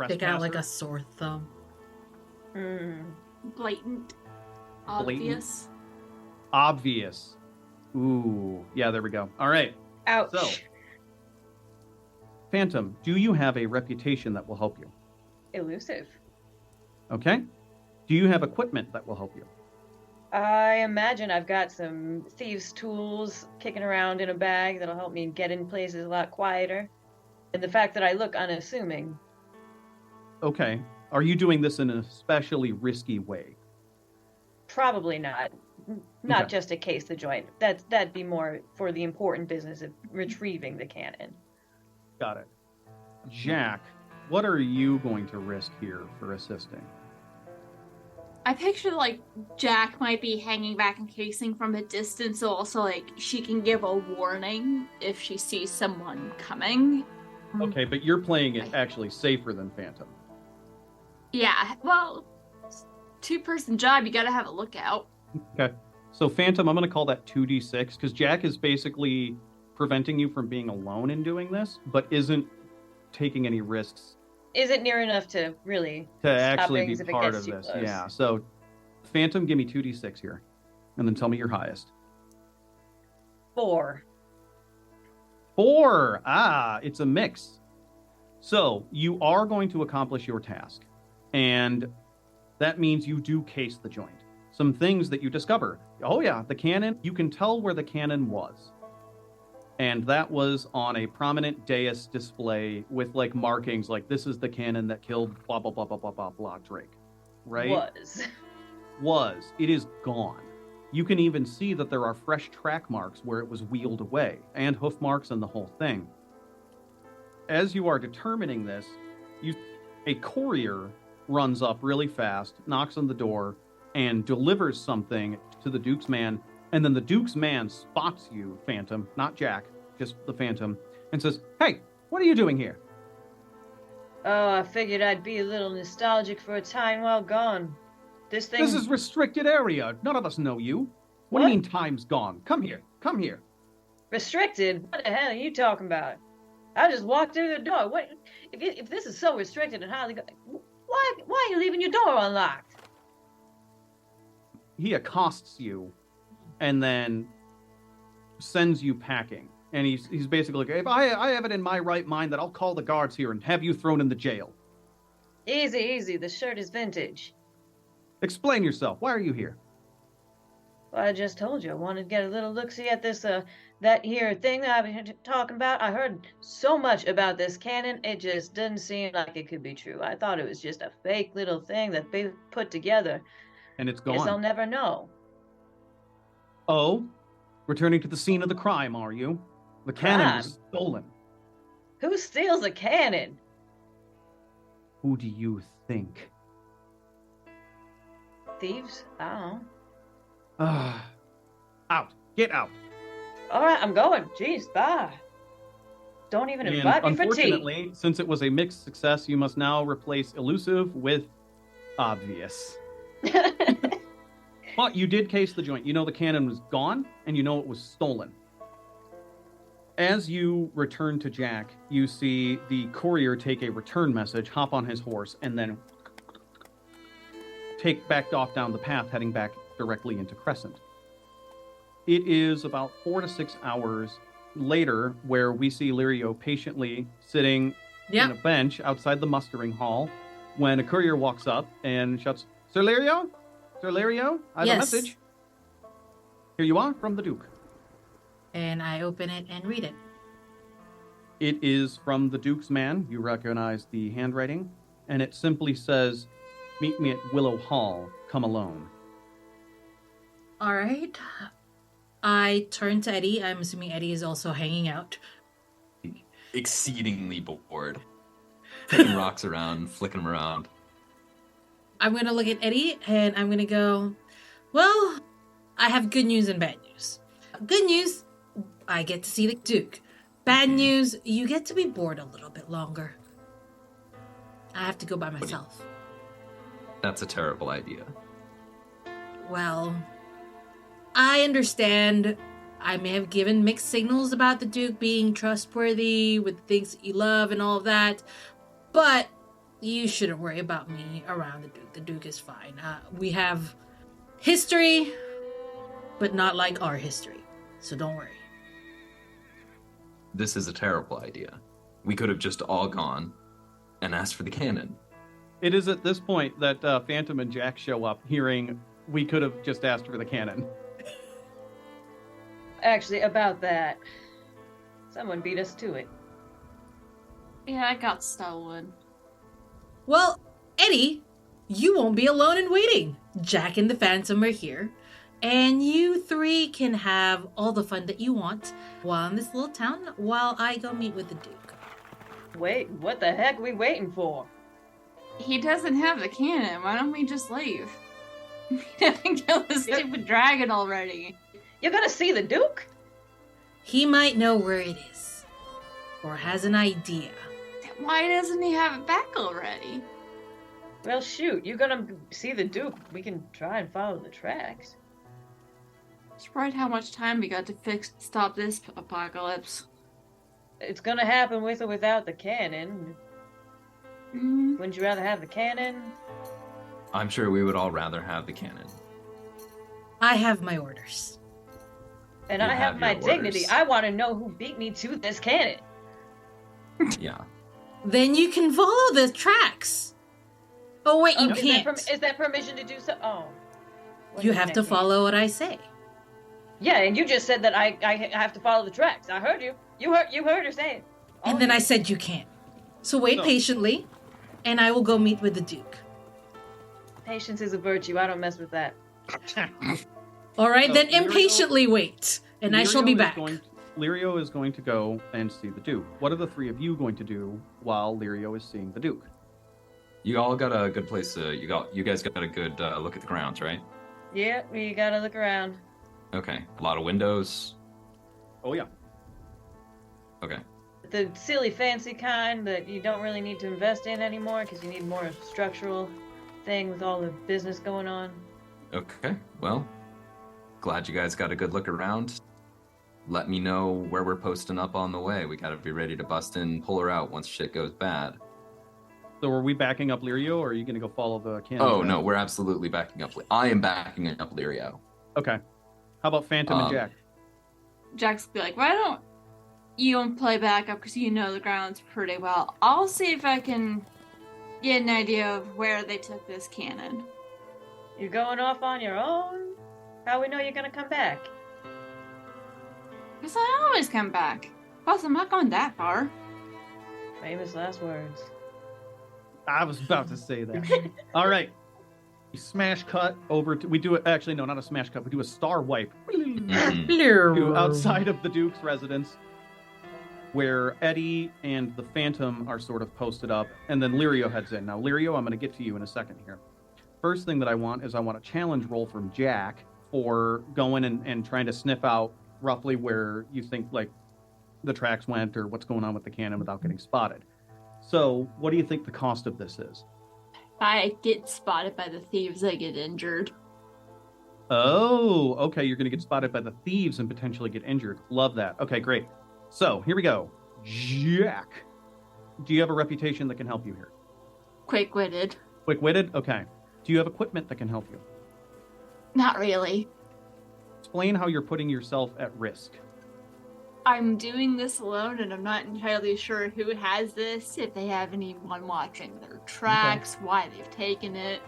Stick out like a sore thumb. Blatant. Obvious. Obvious. Ooh. Yeah, there we go. All right. Ouch. So, Phantom, do you have a reputation that will help you? Elusive. Okay. Do you have equipment that will help you? I imagine I've got some thieves' tools kicking around in a bag that'll help me get in places a lot quieter. And the fact that I look unassuming. Okay. Are you doing this in an especially risky way? Probably not. Not Okay. just to case the joint. That'd be more for the important business of retrieving the cannon. Got it. Jack, what are you going to risk here for assisting? I picture like Jack might be hanging back and casing from a distance, so also like she can give a warning if she sees someone coming. Okay, but you're playing it actually safer than Phantom. Yeah, well, two-person job, you gotta have a lookout. Okay. So Phantom, I'm going to call that 2d6, because Jack is basically preventing you from being alone in doing this, but isn't taking any risks Isn't near enough to really to stop actually things be if it part gets of too this. close. Yeah. So Phantom, give me 2d6 here, and then tell me your highest. 4. 4. Ah, it's a mix. So you are going to accomplish your task, and that means you do case the joint. Some things that you discover. Oh yeah, the cannon. You can tell where the cannon was. And that was on a prominent dais display with like markings like this is the cannon that killed blah blah blah blah blah blah blah Drake. Right? Was. It is gone. You can even see that there are fresh track marks where it was wheeled away, and hoof marks and the whole thing. As you are determining this, a courier runs up really fast, knocks on the door, and delivers something to the Duke's man, and then the Duke's man spots you, Phantom, not Jack, just the Phantom, and says, "Hey, what are you doing here?" Oh, I figured I'd be a little nostalgic for a time well gone. This is restricted area. None of us know you. What do you mean time's gone? Come here. Come here. Restricted? What the hell are you talking about? I just walked through the door. What? If this is so restricted and highly... Why are you leaving your door unlocked? He accosts you and then sends you packing. And he's basically like, if I have it in my right mind that I'll call the guards here and have you thrown in the jail. Easy, easy. The shirt is vintage. Explain yourself. Why are you here? Well, I just told you. I wanted to get a little look-see at this, that here thing that I've been talking about. I heard so much about this cannon, it just didn't seem like it could be true. I thought it was just a fake little thing that they put together. And it's gone. Guess I'll never know. Oh? Returning to the scene of the crime, are you? The cannon was stolen. Who steals a cannon? Who do you think? Thieves? I don't know. Out. Get out. All right, I'm going. Jeez, bye. Don't even invite me for tea. Unfortunately, since it was a mixed success, you must now replace elusive with obvious. But you did case the joint. You know the cannon was gone, and you know it was stolen. As you return to Jack, you see the courier take a return message, hop on his horse, and then take back off down the path, heading back directly into Crescent. It is about 4 to 6 hours later where we see Lirio patiently sitting in a bench outside the mustering hall when a courier walks up and shouts, Sir Lirio? Sir Lirio? I have a message. Here you are, from the Duke. And I open it and read it. It is from the Duke's man. You recognize the handwriting. And it simply says, meet me at Willow Hall. Come alone. All right. I turn to Eddie. I'm assuming Eddie is also hanging out. Exceedingly bored. Taking rocks around, flicking them around. I'm going to look at Eddie and I'm going to go, well, I have good news and bad news. Good news, I get to see the Duke. Bad news, you get to be bored a little bit longer. I have to go by myself. That's a terrible idea. Well, I understand I may have given mixed signals about the Duke being trustworthy with the things that you love and all of that, but you shouldn't worry about me around the Duke. The Duke is fine. We have history, but not like our history, so don't worry. This is a terrible idea. We could have just all gone and asked for the cannon. It is at this point that Phantom and Jack show up, hearing we could have just asked for the cannon. Actually, about that, someone beat us to it. Yeah, I got stolen. Well, Eddie, you won't be alone in waiting. Jack and the Phantom are here, and you three can have all the fun that you want while in this little town while I go meet with the Duke. Wait, what the heck are we waiting for? He doesn't have the cannon. Why don't we just leave? We didn't kill the stupid dragon already. You're gonna see the Duke? He might know where it is, or has an idea. Why doesn't he have it back already? Well, shoot, you're gonna see the Duke. We can try and follow the tracks. Surprised how much time we got to stop this apocalypse. It's gonna happen with or without the cannon. Wouldn't you rather have the cannon? I'm sure we would all rather have the cannon. I have my orders. And I have my dignity. I want to know who beat me to this cannon. Yeah. Then you can follow the tracks. Oh, wait, you can't. Is that permission to do so? Oh. You have to follow what I say. Yeah, and you just said that I have to follow the tracks. I heard you. You heard her say it. And then I said you can't. So wait patiently, and I will go meet with the Duke. Patience is a virtue. I don't mess with that. All right, then impatiently wait, and I shall be back. Lirio is going to go and see the Duke. What are the three of you going to do while Lirio is seeing the Duke? You all got a good place to... You guys got a good look at the grounds, right? Yeah, we gotta look around. Okay. A lot of windows? Oh, yeah. Okay. The silly fancy kind that you don't really need to invest in anymore because you need more structural thing with all the business going on. Okay, well, glad you guys got a good look around. Let me know where we're posting up on the way. We gotta be ready to bust in, pull her out once shit goes bad. So are we backing up Lirio, or are you gonna go follow the cannon? Oh, no, we're absolutely backing up. I am backing up Lirio. Okay. How about Phantom and Jack? Jack's be like, why don't you play backup because you know the grounds pretty well. I'll see if I can get an idea of where they took this cannon. You're going off on your own? How we know you're gonna come back? Because I always come back. Plus, I'm not going that far. Famous last words. I was about to say that. All right. We smash cut over to... We do it... Actually, no, not a smash cut. We do a star wipe. To outside of the Duke's residence, where Eddie and the Phantom are sort of posted up, and then Lirio heads in. Now, Lirio, I'm going to get to you in a second here. First thing that I want is I want a challenge roll from Jack for going and trying to sniff out roughly where you think, like, the tracks went or what's going on with the cannon without getting spotted. So, what do you think the cost of this is? If I get spotted by the thieves, I get injured. Oh, okay. You're going to get spotted by the thieves and potentially get injured. Love that. Okay, great. So, here we go. Jack. Do you have a reputation that can help you here? Quick-witted. Quick-witted? Okay. Do you have equipment that can help you? Not really. Explain how you're putting yourself at risk. I'm doing this alone, and I'm not entirely sure who has this, if they have anyone watching their tracks, why they've taken it.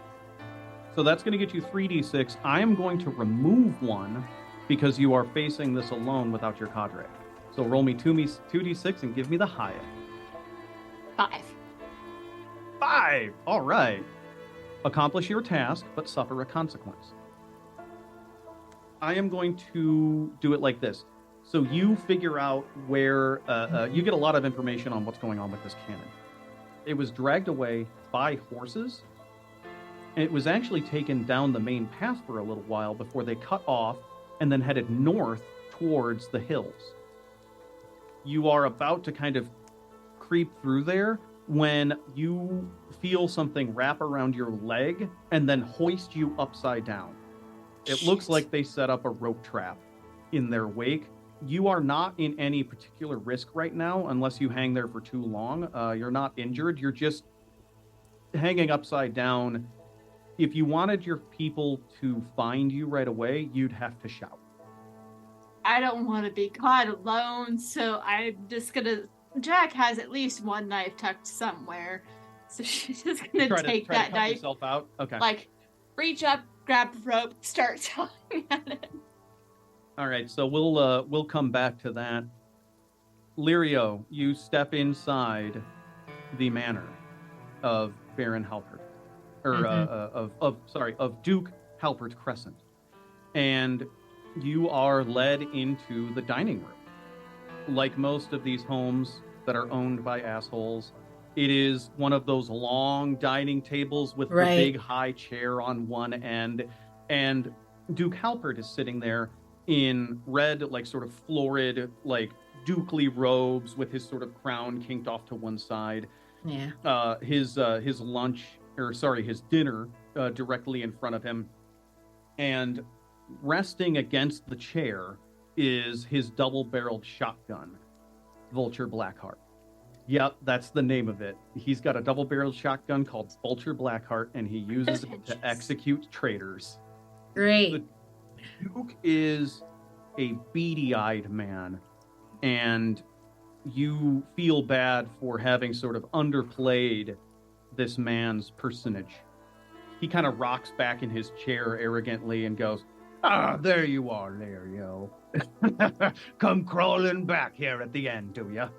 So that's going to get you 3d6. I am going to remove one because you are facing this alone without your cadre. So roll me 2d6 and give me the highest. 5. 5! All right. Accomplish your task, but suffer a consequence. I am going to do it like this. So you figure out where... you get a lot of information on what's going on with this cannon. It was dragged away by horses, and it was actually taken down the main path for a little while before they cut off and then headed north towards the hills. You are about to kind of creep through there when you feel something wrap around your leg and then hoist you upside down. It looks like they set up a rope trap in their wake. You are not in any particular risk right now unless you hang there for too long. You're not injured. You're just hanging upside down. If you wanted your people to find you right away, you'd have to shout. I don't want to be caught alone, so I'm just gonna... Jack has at least one knife tucked somewhere, so she's just gonna take that knife. Yourself out? Okay. Like, reach up, grab the rope, start tugging at it. All right, so we'll come back to that. Lirio, you step inside the manor of Baron Halpert, or of Duke Halpert Crescent, and you are led into the dining room. Like most of these homes that are owned by assholes, it is one of those long dining tables with the big high chair on one end, and Duke Halpert is sitting there in red, like sort of florid, like dukely robes with his sort of crown kinked off to one side. Yeah. His dinner directly in front of him, and resting against the chair is his double-barreled shotgun, Vulture Blackheart. Yep, that's the name of it. He's got a double-barreled shotgun called Vulture Blackheart, and he uses it to execute traitors. Great. The Duke is a beady-eyed man, and you feel bad for having sort of underplayed this man's personage. He kind of rocks back in his chair arrogantly and goes, "Ah, there you are, Lirio. Come crawling back here at the end, do ya?"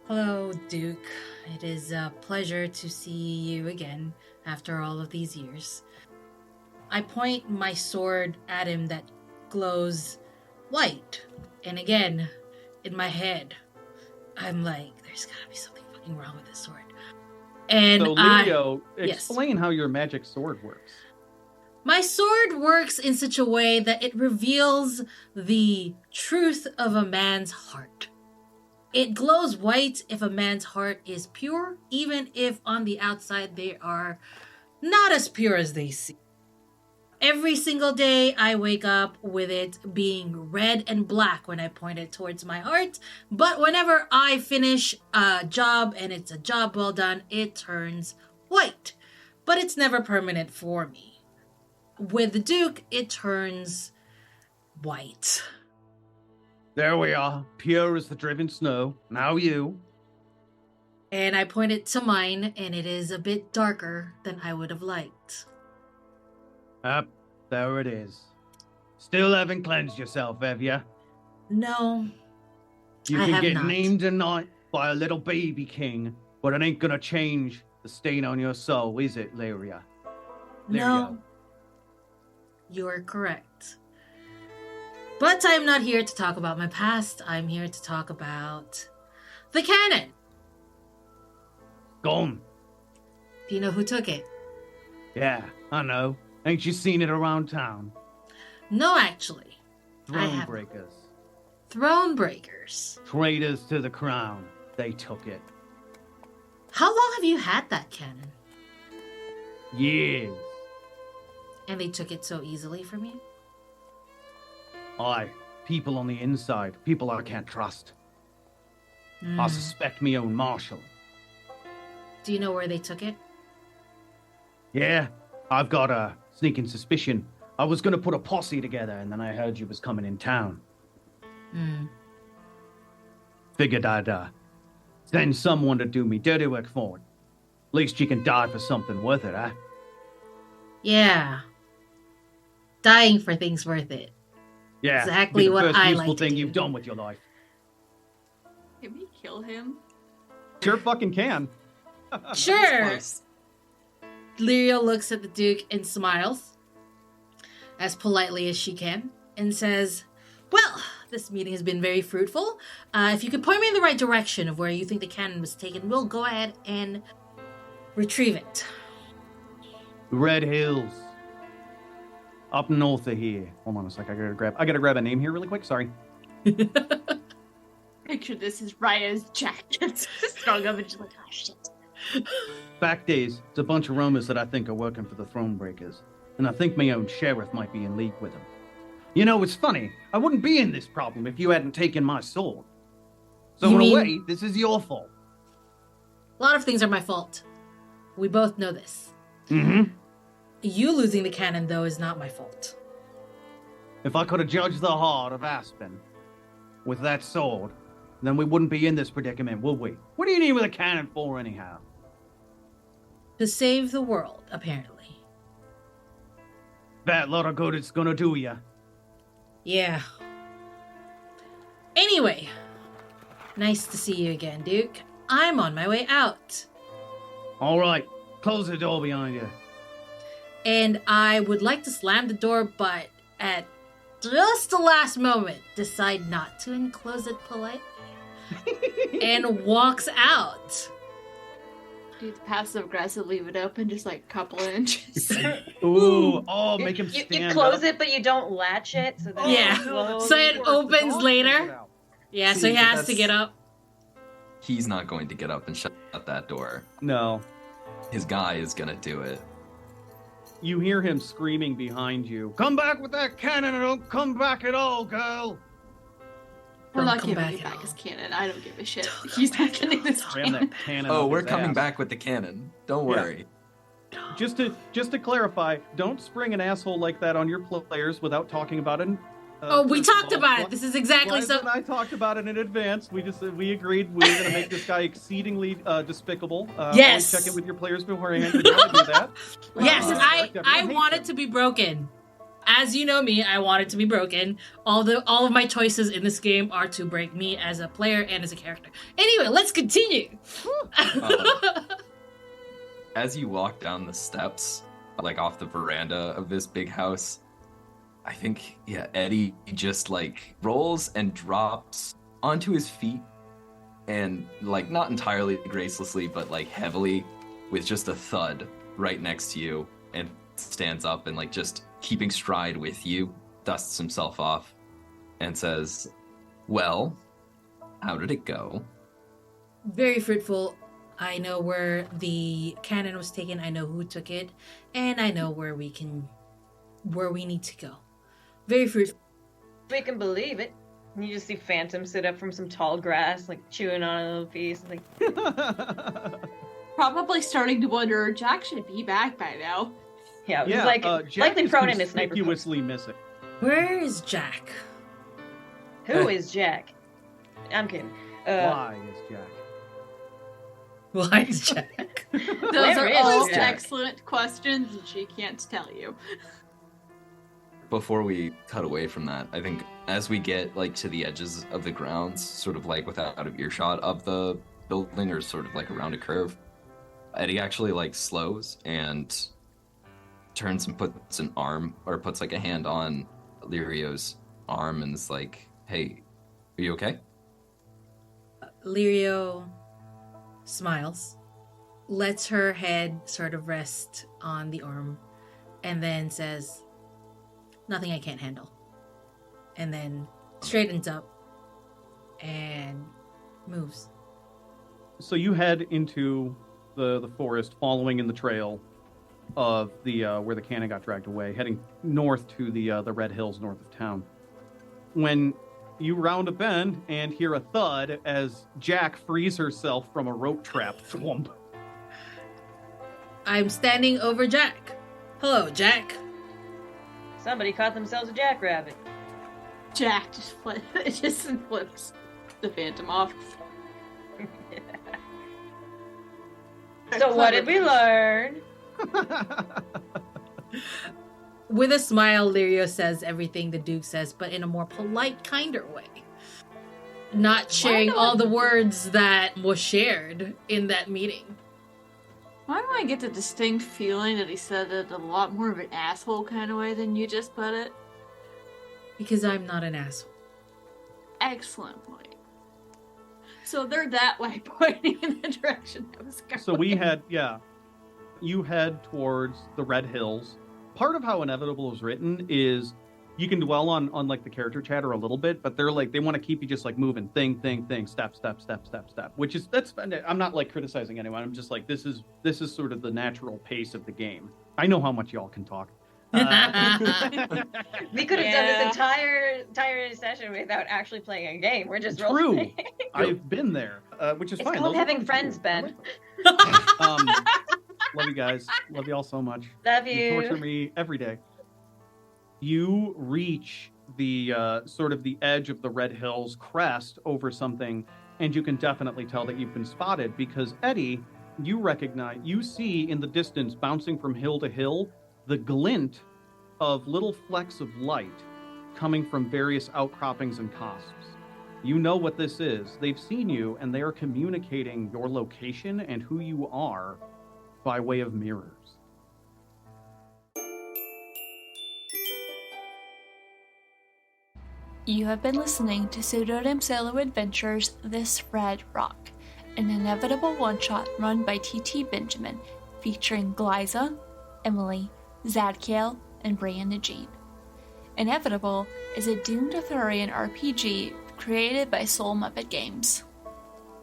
Hello, Duke. It is a pleasure to see you again after all of these years. I point my sword at him that glows white. And again, in my head, I'm like, there's gotta be something fucking wrong with this sword. And so, Lirio, explain how your magic sword works. My sword works in such a way that it reveals the truth of a man's heart. It glows white if a man's heart is pure, even if on the outside they are not as pure as they seem. Every single day I wake up with it being red and black when I point it towards my heart, but whenever I finish a job and it's a job well done, it turns white. But it's never permanent for me. With the Duke, it turns white. There we are, pure as the driven snow. Now you. And I point it to mine, and it is a bit darker than I would have liked. There it is. Still haven't cleansed yourself, have you? No, You I can have get not. named tonight by a little baby king, but it ain't gonna change the stain on your soul, is it, Lyria? No, you are correct. But I'm not here to talk about my past. I'm here to talk about the cannon. Gone. Do you know who took it? Yeah, I know. Ain't you seen it around town? No, actually. I Throne haven't. breakers. Throne breakers. Traitors to the crown. They took it. How long have you had that cannon? Years. And they took it so easily from you? Aye, people on the inside. People I can't trust. I suspect me own marshal. Do you know where they took it? Yeah, I've got a sneaking suspicion. I was gonna put a posse together, and then I heard you was coming in town. Figured I'd send someone to do me dirty work for it. At least you can die for something worth it, huh? Yeah. Dying for things worth it. Yeah, Exactly be the what first I useful like to thing do. you've done with your life. Can we kill him? Sure fucking can. Sure. Close. Lyria looks at the Duke and smiles, as politely as she can, and says, well, this meeting has been very fruitful. If you could point me in the right direction of where you think the cannon was taken, we'll go ahead and retrieve it. Red Hills. Up north of here. Hold on a sec, I gotta grab a name here really quick, sorry. Picture this as Raya's jacket. Strung up and just like, oh shit. Fact is, it's a bunch of Romans that I think are working for the Throne Breakers. And I think my own sheriff might be in league with them. You know, it's funny. I wouldn't be in this problem if you hadn't taken my sword. So You in mean- a way, this is your fault. A lot of things are my fault. We both know this. Mm-hmm. You losing the cannon, though, is not my fault. If I could have judged the heart of Aspen with that sword, then we wouldn't be in this predicament, would we? What do you need with a cannon for, anyhow? To save the world, apparently. That lot of good it's gonna do ya. Yeah. Anyway, nice to see you again, Duke. I'm on my way out. All right, close the door behind you. And I would like to slam the door, but at just the last moment, decide not to and close it politely. And walks out. Do the passive aggressive, leave it open just like a couple inches. Ooh, oh, make him stand You close up. it, but you don't latch it. So then Yeah. slowly- So it opens Don't later. take it out. Yeah, so See, he but has to that's- get up. He's not going to get up and shut that door. No. His guy is gonna do it. You hear him screaming behind you. Come back with that cannon or don't come back at all, girl. We're Don't not come giving back it at back all. as canon. I don't give a shit. Don't He's come not back getting at this all. Ram cannon. that cannon Oh, up we're his coming ass. back with the cannon. Don't Yeah. worry. Just to clarify, don't spring an asshole like that on your players without talking about it. Oh, we first of talked all. about it. This is exactly Liza so. and I talked about it in advance. We agreed we were going to make this guy exceedingly despicable. Yes. Always check in with your players beforehand. We gotta do that. Yes, Uh, I everyone want hates it to be broken. As you know me, I want it to be broken. All of my choices in this game are to break me as a player and as a character. Anyway, let's continue. As you walk down the steps, like off the veranda of this big house, I think, yeah, Eddie just like rolls and drops onto his feet and like not entirely gracelessly, but like heavily with just a thud right next to you and stands up and like just keeping stride with you, dusts himself off and says, well, how did it go? Very fruitful. I know where the cannon was taken. I know who took it, and I know where we need to go. Very fruitful. We can believe it. And you just see Phantom sit up from some tall grass, like chewing on a little piece. Like, Probably starting to wonder, Jack should be back by now. yeah, it was Yeah, like Jack likely is thrown in a sniper. post. conspicuously missing. Where is Jack? Who is Jack? I'm kidding. Why is Jack? Why is Jack? Those are all excellent questions, and she can't tell you. Before we cut away from that, I think as we get to the edges of the grounds, sort of without out of earshot of the building, or sort of around a curve, Eddie actually slows and turns and puts an arm, or puts a hand on Lirio's arm, and is like, "Hey, are you okay?" Lirio smiles, lets her head sort of rest on the arm, and then says, "Nothing I can't handle." And then straightens up and moves. So you head into the forest, following in the trail of the where the cannon got dragged away, heading north to the Red Hills north of town. When you round a bend and hear a thud as Jack frees herself from a rope trap. Thwomp. I'm standing over Jack. "Hello, Jack." Somebody caught themselves a jackrabbit. Jack just flips the phantom off. So what did we learn? With a smile, Lirio says everything the Duke says, but in a more polite, kinder way. Not sharing all the words that was shared in that meeting. Why do I get the distinct feeling that he said it a lot more of an asshole kind of way than you just put it? Because I'm not an asshole. Excellent point. So they're that way, pointing in the direction I was going. So you head towards the Red Hills. Part of how Inevitable is written is you can dwell on the character chatter a little bit, but they're they want to keep you just moving, thing, step, which is, I'm not criticizing anyone. I'm just this is sort of the natural pace of the game. I know how much y'all can talk. We could have done this entire session without actually playing a game. We're just True. I've been there, which is it's fine. called having friends, Ben. Love you guys. Love y'all so much. Love You you. torture me every day. You reach the sort of the edge of the Red Hills crest over something, and you can definitely tell that you've been spotted, because Eddie, you see in the distance, bouncing from hill to hill, the glint of little flecks of light coming from various outcroppings and cosps. You know what this is. They've seen you, and they are communicating your location and who you are by way of mirrors. You have been listening to Pseudonym Solo Adventures This Red Rock, an Inevitable one-shot run by T.T. Benjamin, featuring Glyza, Emily, Zadkiel, and Brianna Jean. Inevitable is a Doomed Arthurian RPG created by Soul Muppet Games.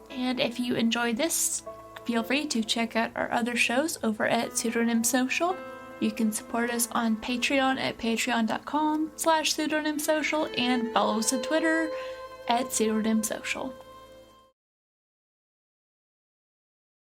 And if you enjoyed this, feel free to check out our other shows over at Pseudonym Social. You can support us on Patreon at patreon.com/pseudonymsocial and follow us on Twitter at pseudonymsocial.